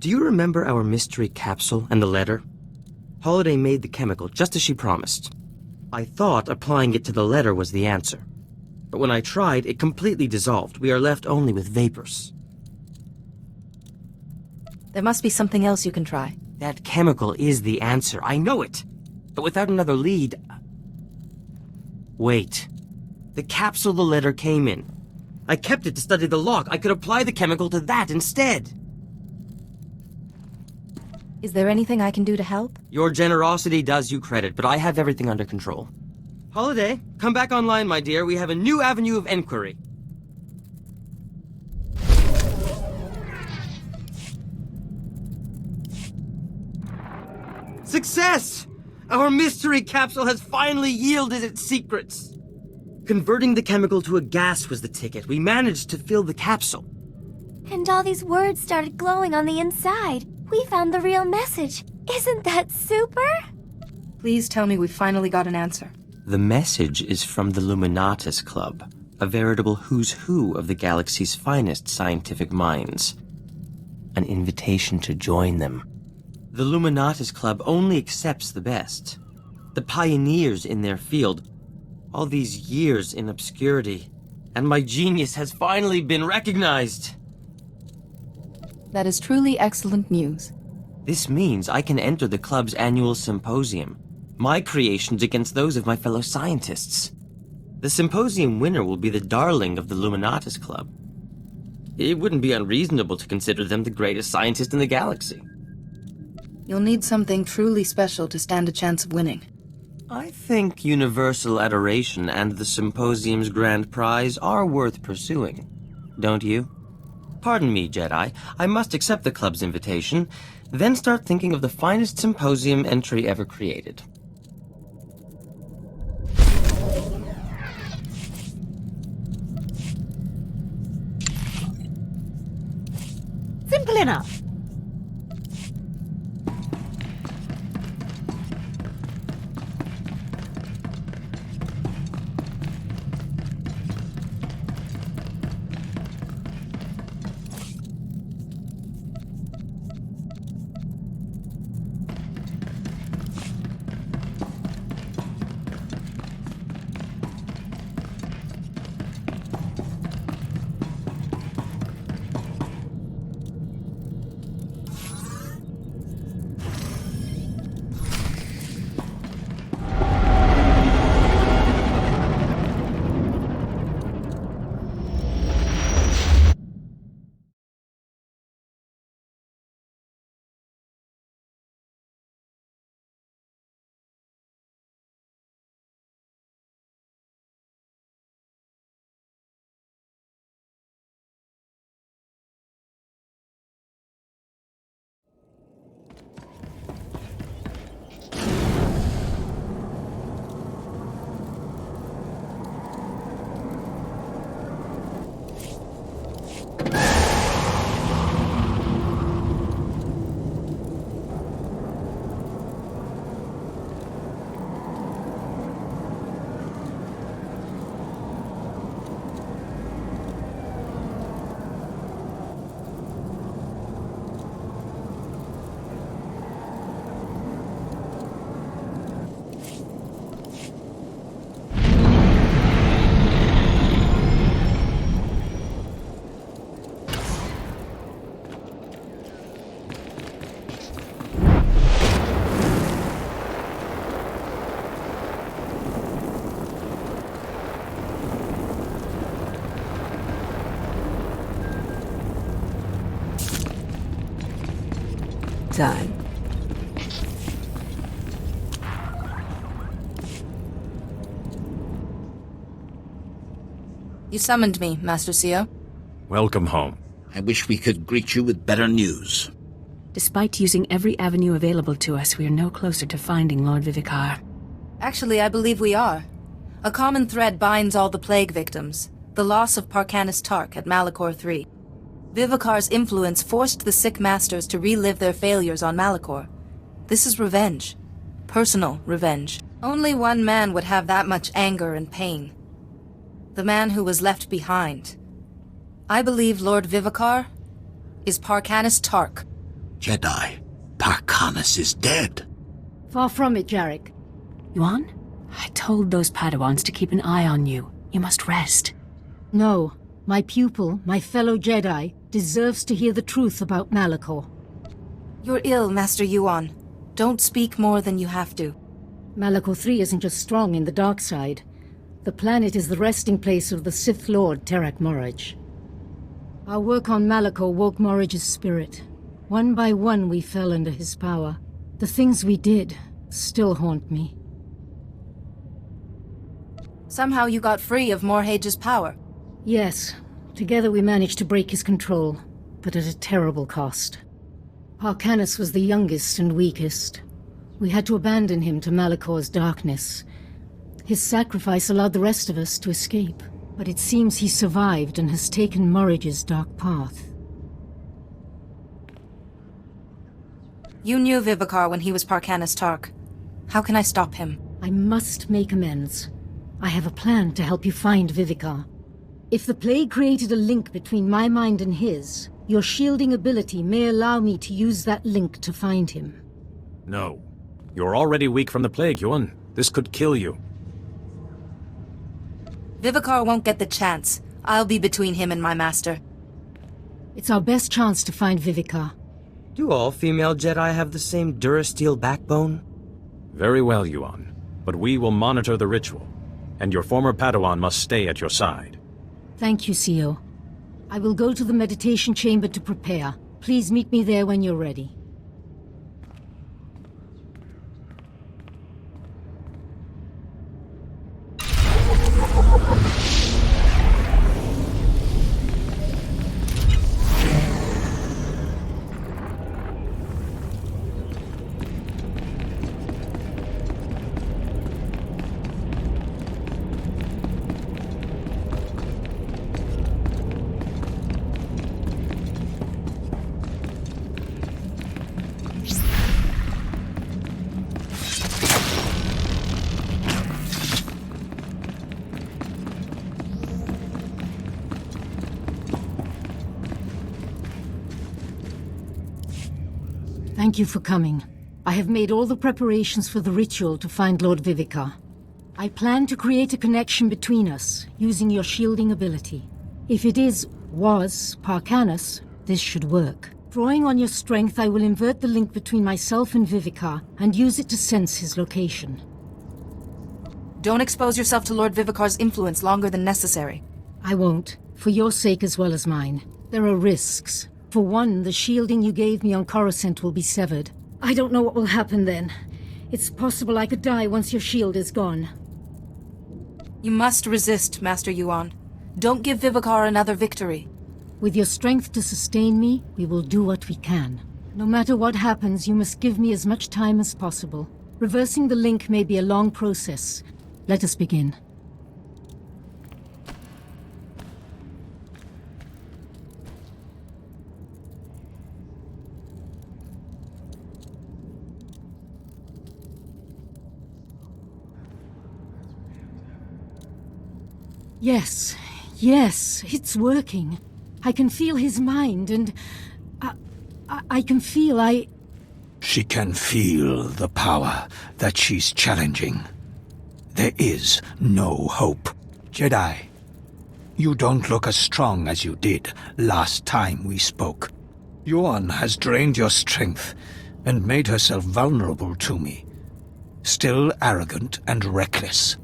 Do you remember our mystery capsule and the letter? Holiday made the chemical just as she promised. I thought applying it to the letter was the answer. But when I tried, it completely dissolved. We are left only with vapors. There must be something else you can try. That chemical is the answer. I know it. But without another lead... Wait. The capsule the letter came in. I kept it to study the lock. I could apply the chemical to that instead. Is there anything I can do to help? Your generosity does you credit, but I have everything under control. Holiday, come back online, my dear. We have a new avenue of enquiry. Success! Our mystery capsule has finally yielded its secrets. Converting the chemical to a gas was the ticket. We managed to fill the capsule. And all these words started glowing on the inside. We found the real message. Isn't that super? Please tell me we finally got an answer. The message is from the Luminatus Club, a veritable who's who of the galaxy's finest scientific minds. An invitation to join them. The Luminatus Club only accepts the best. The pioneers in their field. All these years in obscurity. And my genius has finally been recognized. That is truly excellent news. This means I can enter the club's annual symposium. My creations against those of my fellow scientists. The symposium winner will be the darling of the Luminatus Club. It wouldn't be unreasonable to consider them the greatest scientist in the galaxy. You'll need something truly special to stand a chance of winning. I think universal adoration and the symposium's grand prize are worth pursuing. Don't you? Pardon me, Jedi. I must accept the club's invitation, then start thinking of the finest symposium entry ever created. Simple enough. time. You summoned me, Master Sio. Welcome home. I wish we could greet you with better news. Despite using every avenue available to us, we are no closer to finding Lord Vivicar. Actually, I believe we are. A common thread binds all the plague victims. The loss of Parcanis Tark at Malachor III. Vivicar's influence forced the sick masters to relive their failures on Malachor. This is revenge. Personal revenge. Only one man would have that much anger and pain. The man who was left behind. I believe Lord Vivicar is Parcanis Tark. Jedi, Parcanis is dead. Far from it, Jarek. Yuan? I told those Padawans to keep an eye on you. You must rest. No. My pupil, my fellow Jedi, deserves to hear the truth about Malachor. You're ill, Master Yuan. Don't speak more than you have to. Malachor III isn't just strong in the dark side. The planet is the resting place of the Sith Lord, Terak Moraj. Our work on Malachor woke Moraj's spirit. One by one we fell under his power. The things we did still haunt me. Somehow you got free of Morhage's power. Yes. Together we managed to break his control, but at a terrible cost. Parcanis was the youngest and weakest. We had to abandon him to Malachor's darkness. His sacrifice allowed the rest of us to escape, but it seems he survived and has taken Morhage's dark path. You knew Vivicar when he was Parcanis Tark. How can I stop him? I must make amends. I have a plan to help you find Vivicar. If the plague created a link between my mind and his, your shielding ability may allow me to use that link to find him. No. You're already weak from the plague, Yuan. This could kill you. Vivicar won't get the chance. I'll be between him and my master. It's our best chance to find Vivicar. Do all female Jedi have the same Durasteel backbone? Very well, Yuan. But we will monitor the ritual, and your former Padawan must stay at your side. Thank you, Sio. I will go to the meditation chamber to prepare. Please meet me there when you're ready. Thank you for coming. I have made all the preparations for the ritual to find Lord Vivicar. I plan to create a connection between us, using your shielding ability. If it was Parcanis, this should work. Drawing on your strength, I will invert the link between myself and Vivicar, and use it to sense his location. Don't expose yourself to Lord Vivicar's influence longer than necessary. I won't, for your sake as well as mine. There are risks. For one, the shielding you gave me on Coruscant will be severed. I don't know what will happen then. It's possible I could die once your shield is gone. You must resist, Master Yuan. Don't give Vivicar another victory. With your strength to sustain me, we will do what we can. No matter what happens, you must give me as much time as possible. Reversing the link may be a long process. Let us begin. Yes, it's working. I can feel his mind, and I can feel She can feel the power that she's challenging. There is no hope. Jedi, you don't look as strong as you did last time we spoke. Yuan has drained your strength and made herself vulnerable to me. Still arrogant and reckless.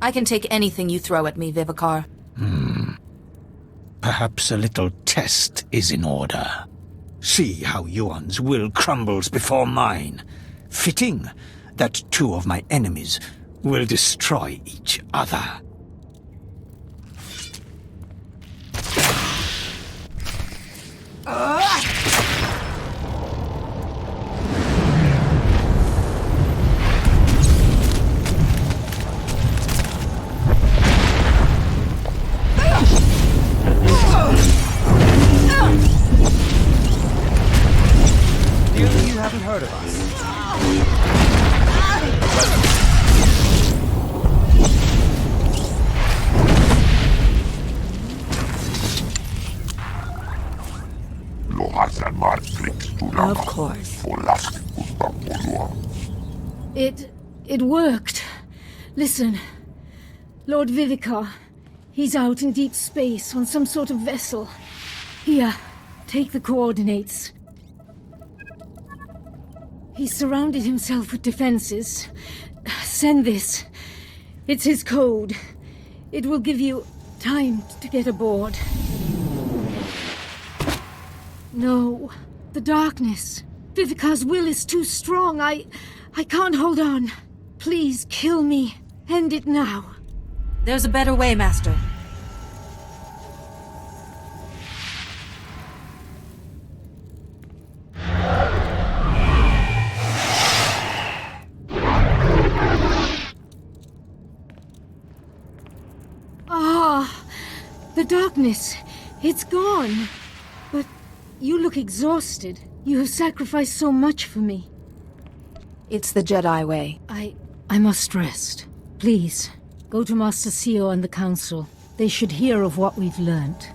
I can take anything you throw at me, Vivicar. Perhaps a little test is in order. See how Yuan's will crumbles before mine. Fitting that two of my enemies will destroy each other. You haven't heard of us. Of course. It worked. Listen, Lord Vivicar, he's out in deep space on some sort of vessel. Here, take the coordinates. He's surrounded himself with defenses. Send this. It's his code. It will give you time to get aboard. No, the darkness. Vivicar's will is too strong. I can't hold on. Please kill me. End it now. There's a better way, Master. The darkness. It's gone. But you look exhausted. You have sacrificed so much for me. It's the Jedi way. I must rest. Please, go to Master Sio and the Council. They should hear of what we've learnt.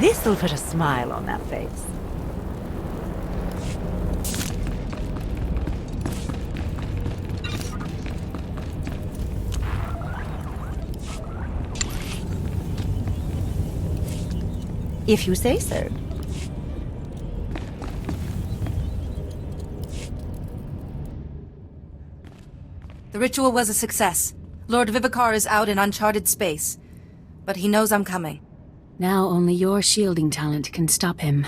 This'll put a smile on that face. If you say so. The ritual was a success. Lord Vivicar is out in uncharted space. But he knows I'm coming. Now only your shielding talent can stop him.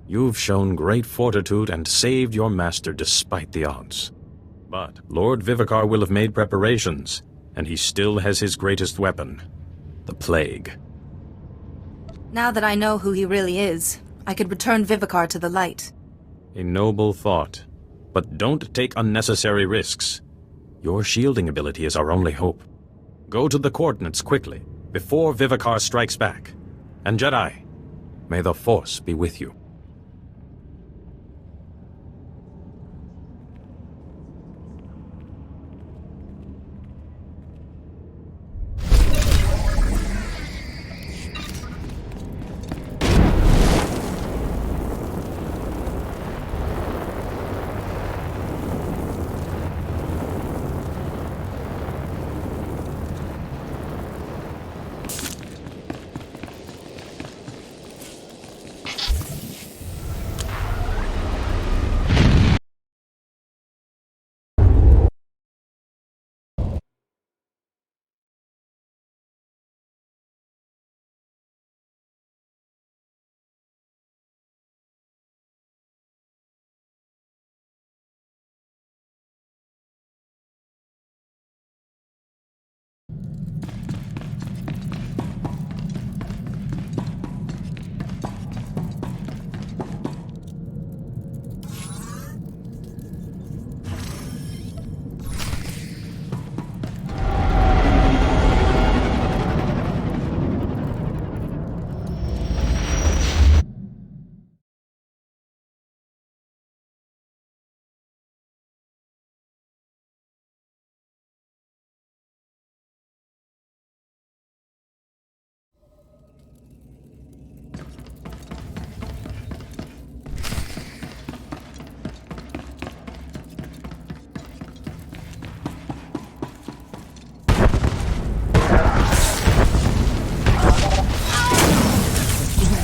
You've shown great fortitude and saved your master despite the odds. But Lord Vivicar will have made preparations, and he still has his greatest weapon, the Plague. Now that I know who he really is, I could return Vivicar to the light. A noble thought. But don't take unnecessary risks. Your shielding ability is our only hope. Go to the coordinates quickly, before Vivicar strikes back. And Jedi, may the Force be with you.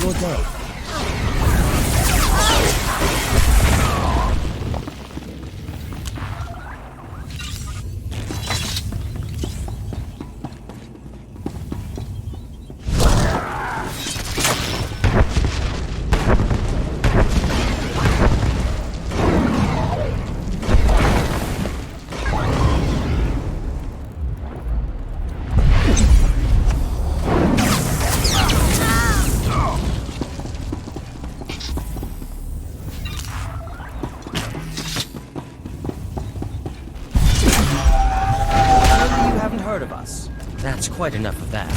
Your day. quite enough of that.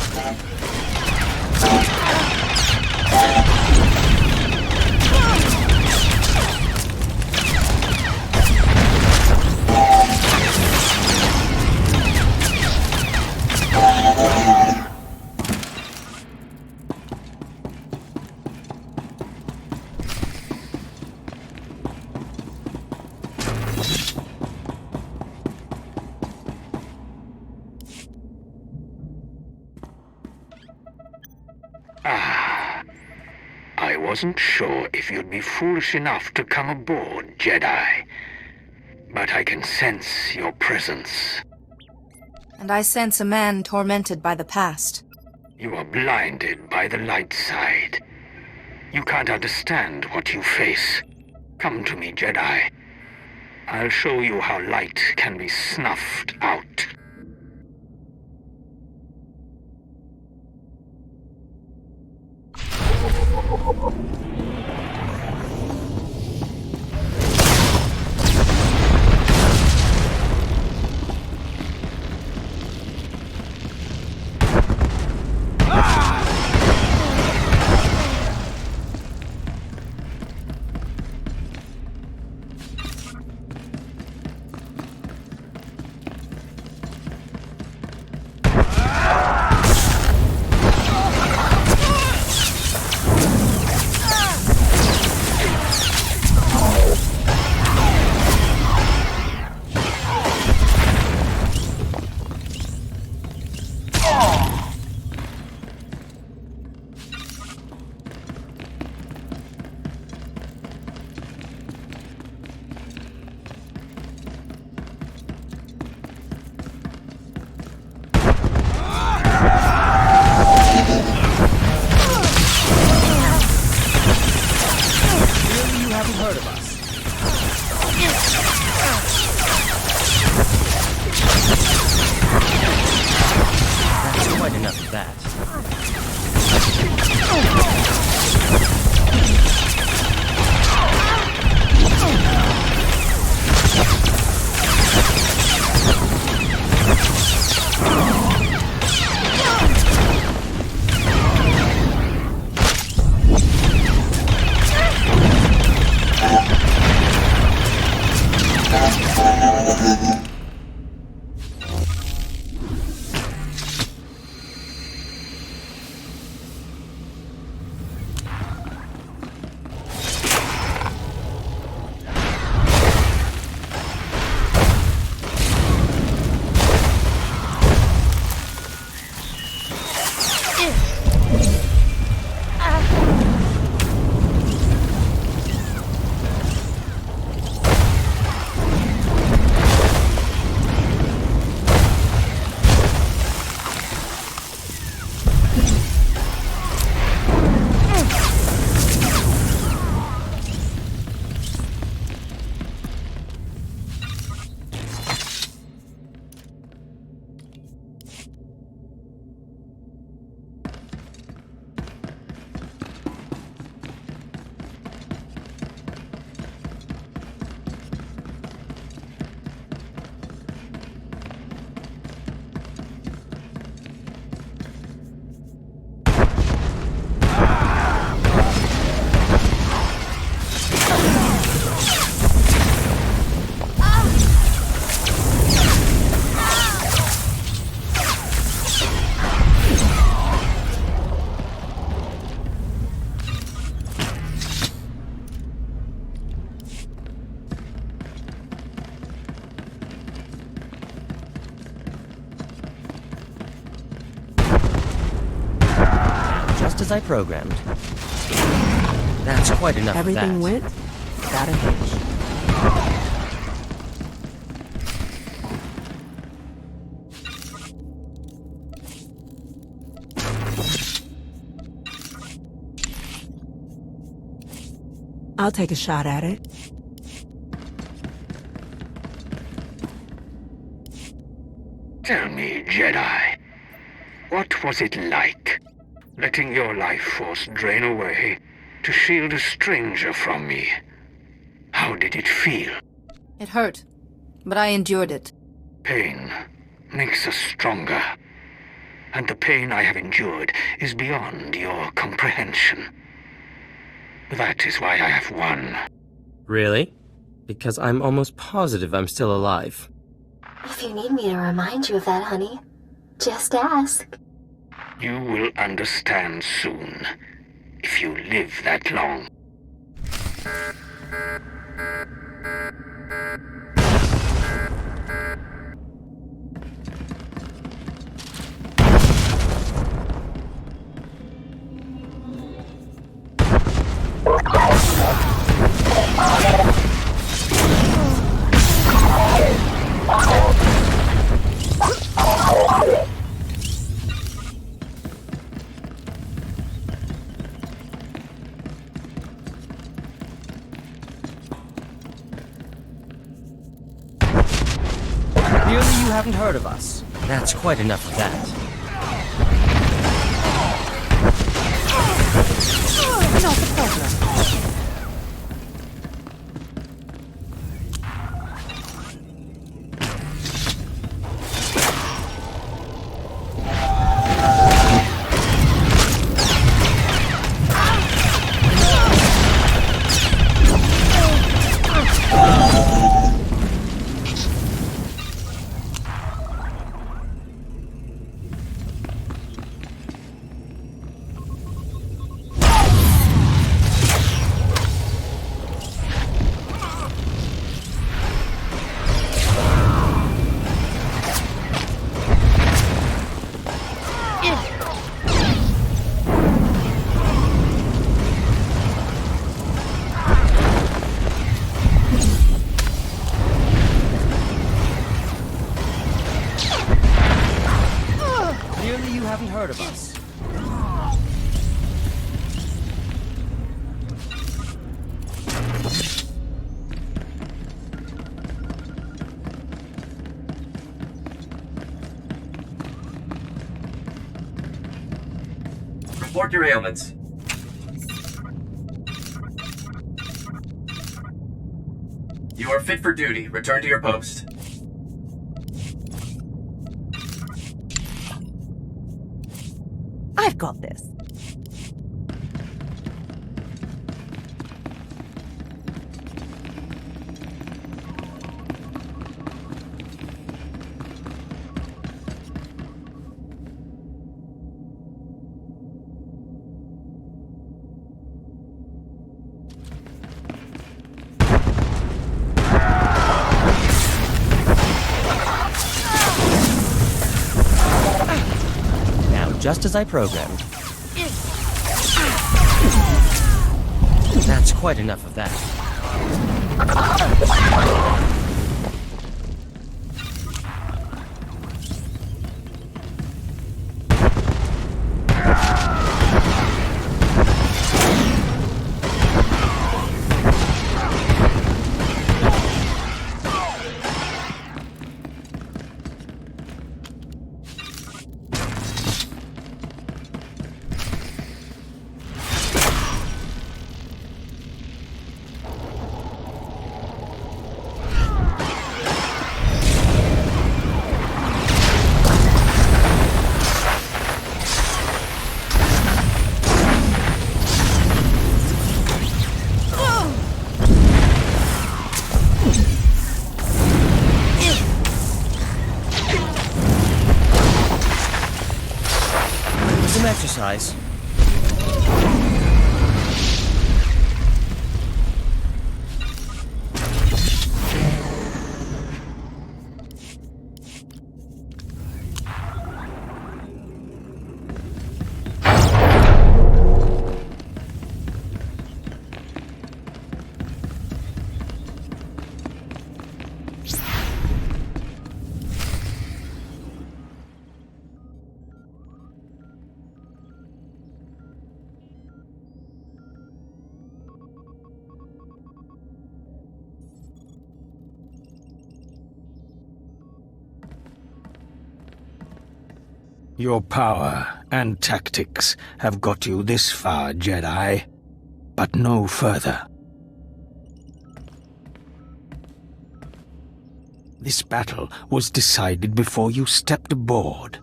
I wasn't sure if you'd be foolish enough to come aboard, Jedi. But I can sense your presence. And I sense a man tormented by the past. You are blinded by the light side. You can't understand what you face. Come to me, Jedi. I'll show you how light can be snuffed out. Just as I programmed. That's quite enough of that. Everything went without a hitch. I'll take a shot at it. Tell me, Jedi, what was it like, letting your life force drain away to shield a stranger from me? How did it feel? It hurt, but I endured it. Pain makes us stronger. and the pain I have endured is beyond your comprehension. That is why I have won. Really? Because I'm almost positive I'm still alive. If you need me to remind you of that, honey, just ask. You will understand soon, if you live that long. Clearly you haven't heard of us. That's quite enough of that. Not a problem. Haven't heard of us. Report your ailments. You are fit for duty. Return to your post. I've got this. Just as I programmed. That's quite enough of that. Exercise. Your power and tactics have got you this far, Jedi, but no further. This battle was decided before you stepped aboard.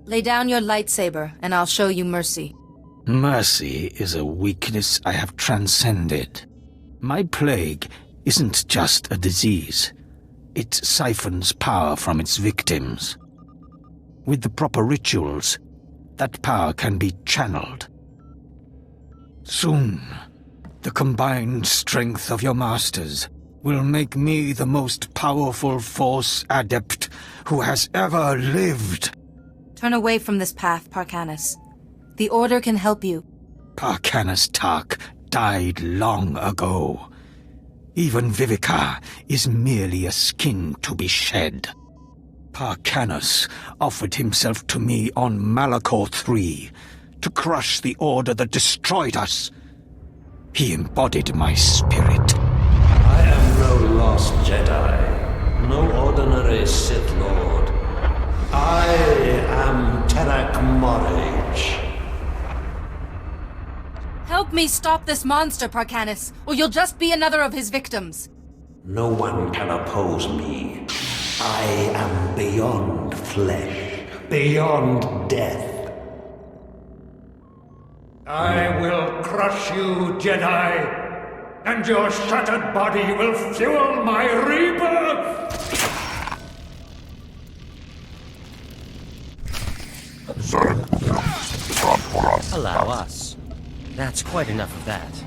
Lay down your lightsaber, and I'll show you mercy. Mercy is a weakness I have transcended. My plague isn't just a disease. It siphons power from its victims. With the proper rituals, that power can be channeled. Soon, the combined strength of your masters will make me the most powerful Force adept who has ever lived. Turn away from this path, Parkanis. The Order can help you. Parkanis Tark died long ago. Even Vivicar is merely a skin to be shed. Parkanis offered himself to me on Malachor III to crush the Order that destroyed us. He embodied my spirit. I am no lost Jedi, no ordinary Sith Lord. I am Terak Morage. Help me stop this monster, Parkanis, or you'll just be another of his victims. No one can oppose me. I am beyond flesh, beyond death. I will crush you, Jedi, and your shattered body will fuel my rebirth! Allow us. That's quite enough of that.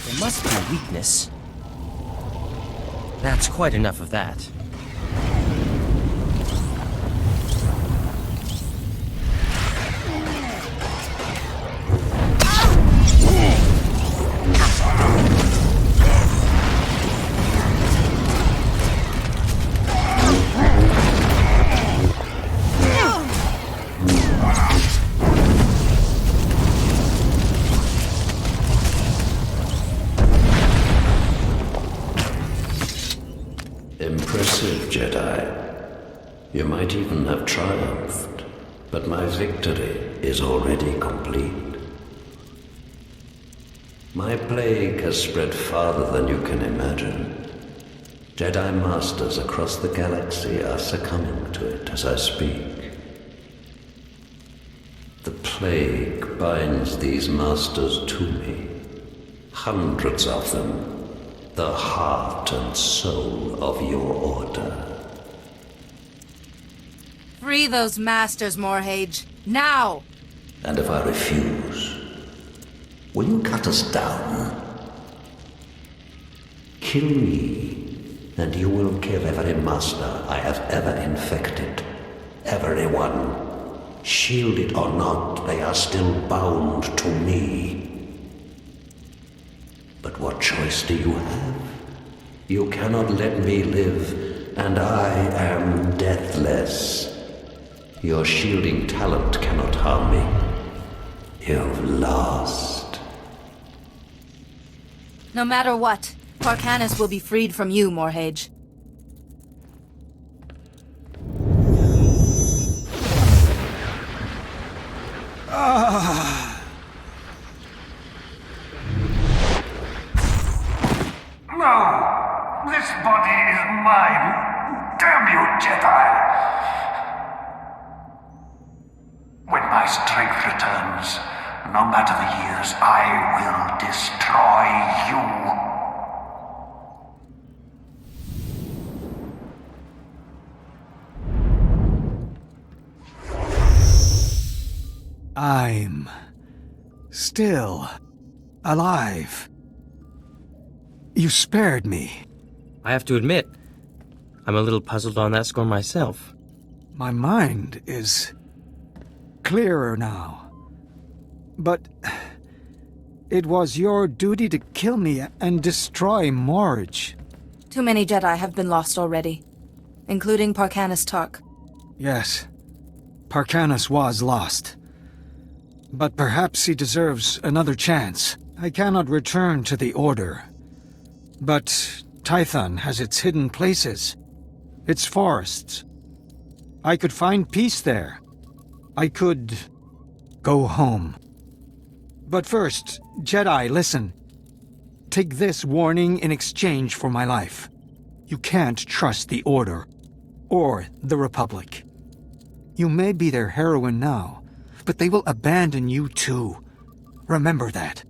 There must be a weakness. That's quite enough of that. Impressive, Jedi. You might even have triumphed, but my victory is already complete. My plague has spread farther than you can imagine. Jedi Masters across the galaxy are succumbing to it as I speak. The plague binds these Masters to me. Hundreds of them. The heart and soul of your order. Free those masters, Morhage. Now! And if I refuse, will you cut us down? Kill me, and you will kill every master I have ever infected. Everyone. Shielded or not, they are still bound to me. But what choice do you have? You cannot let me live, and I am deathless. Your shielding talent cannot harm me. You've lost. No matter what, Parkanis will be freed from you, Morhage. No! This body is mine! Damn you, Jedi! When my strength returns, no matter the years, I will destroy you! I'm still alive. You spared me. I have to admit, I'm a little puzzled on that score myself. My mind is clearer now. But it was your duty to kill me and destroy Morge. Too many Jedi have been lost already, including Parkanis Tark. Yes, Parkanis was lost. But perhaps he deserves another chance. I cannot return to the Order. But Tython has its hidden places, its forests. I could find peace there. I could go home. But first, Jedi, listen. Take this warning in exchange for my life. You can't trust the Order, or the Republic. You may be their heroine now, but they will abandon you too. Remember that.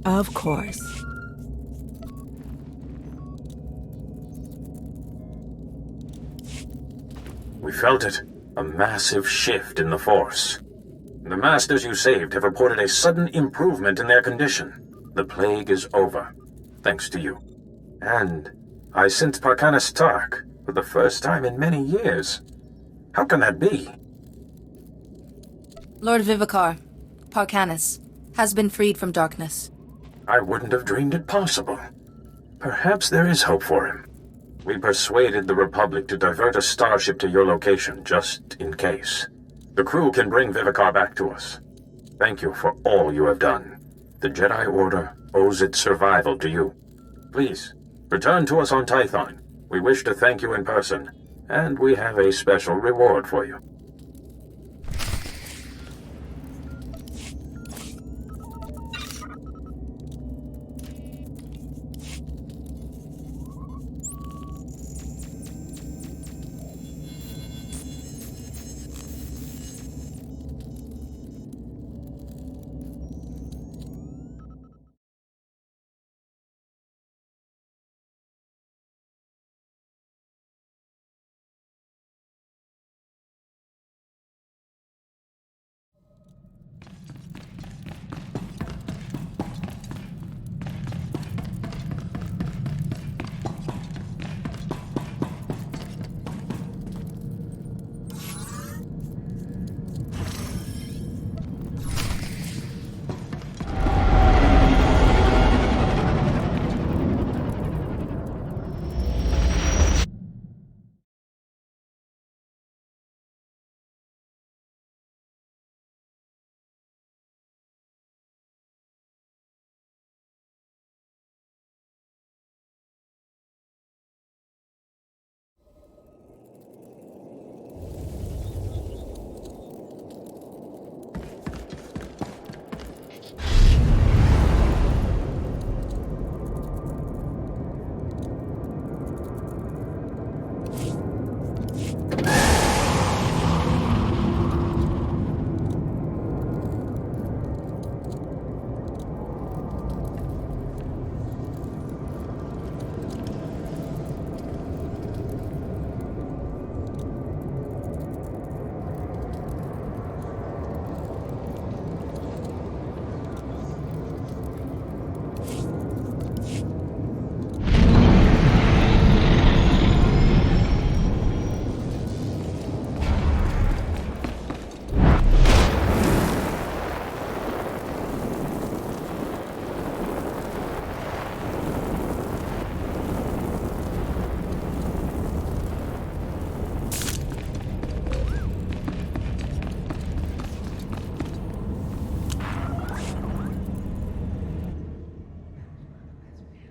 Of course. We felt it. A massive shift in the Force. The Masters you saved have reported a sudden improvement in their condition. The plague is over, thanks to you. And I sensed Parkanis Tark for the first time in many years. How can that be? Lord Vivicar, Parkanis, has been freed from darkness. I wouldn't have dreamed it possible. Perhaps there is hope for him. We persuaded the Republic to divert a starship to your location, just in case. The crew can bring Vivicar back to us. Thank you for all you have done. The Jedi Order owes its survival to you. Please, return to us on Tython. We wish to thank you in person, and we have a special reward for you.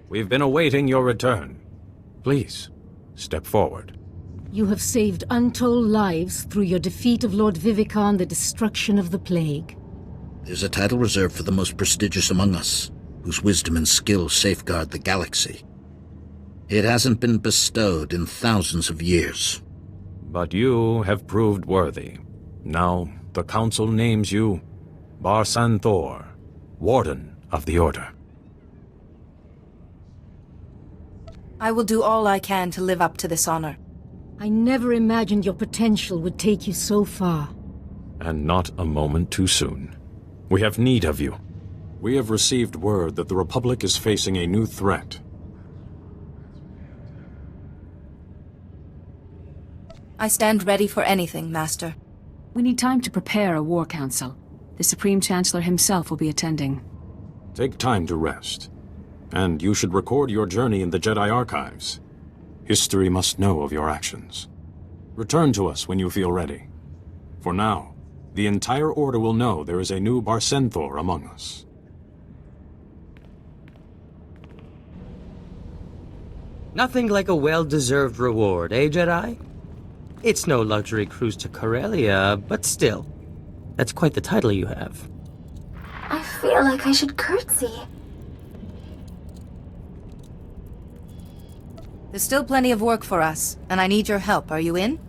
We've been awaiting your return. Please, step forward. You have saved untold lives through your defeat of Lord Vivicar and the destruction of the plague. There's a title reserved for the most prestigious among us, whose wisdom and skill safeguard the galaxy. It hasn't been bestowed in thousands of years. But you have proved worthy. Now, the Council names you Barsan TOR, Warden of the Order. I will do all I can to live up to this honor. I never imagined your potential would take you so far. And not a moment too soon. We have need of you. We have received word that the Republic is facing a new threat. I stand ready for anything, Master. We need time to prepare a war council. The Supreme Chancellor himself will be attending. Take time to rest. And you should record your journey in the Jedi archives. History must know of your actions. Return to us when you feel ready. For now, the entire Order will know there is a new Barsenthor among us. Nothing like a well-deserved reward, eh, Jedi? It's no luxury cruise to Corellia, but still. That's quite the title you have. I feel like I should curtsy. There's still plenty of work for us, and I need your help. Are you in?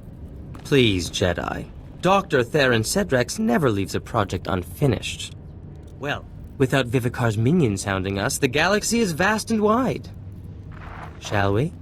Please, Jedi. Dr. Theron Cedrex never leaves a project unfinished. Well, without Vivicar's minions hounding us, the galaxy is vast and wide. Shall we?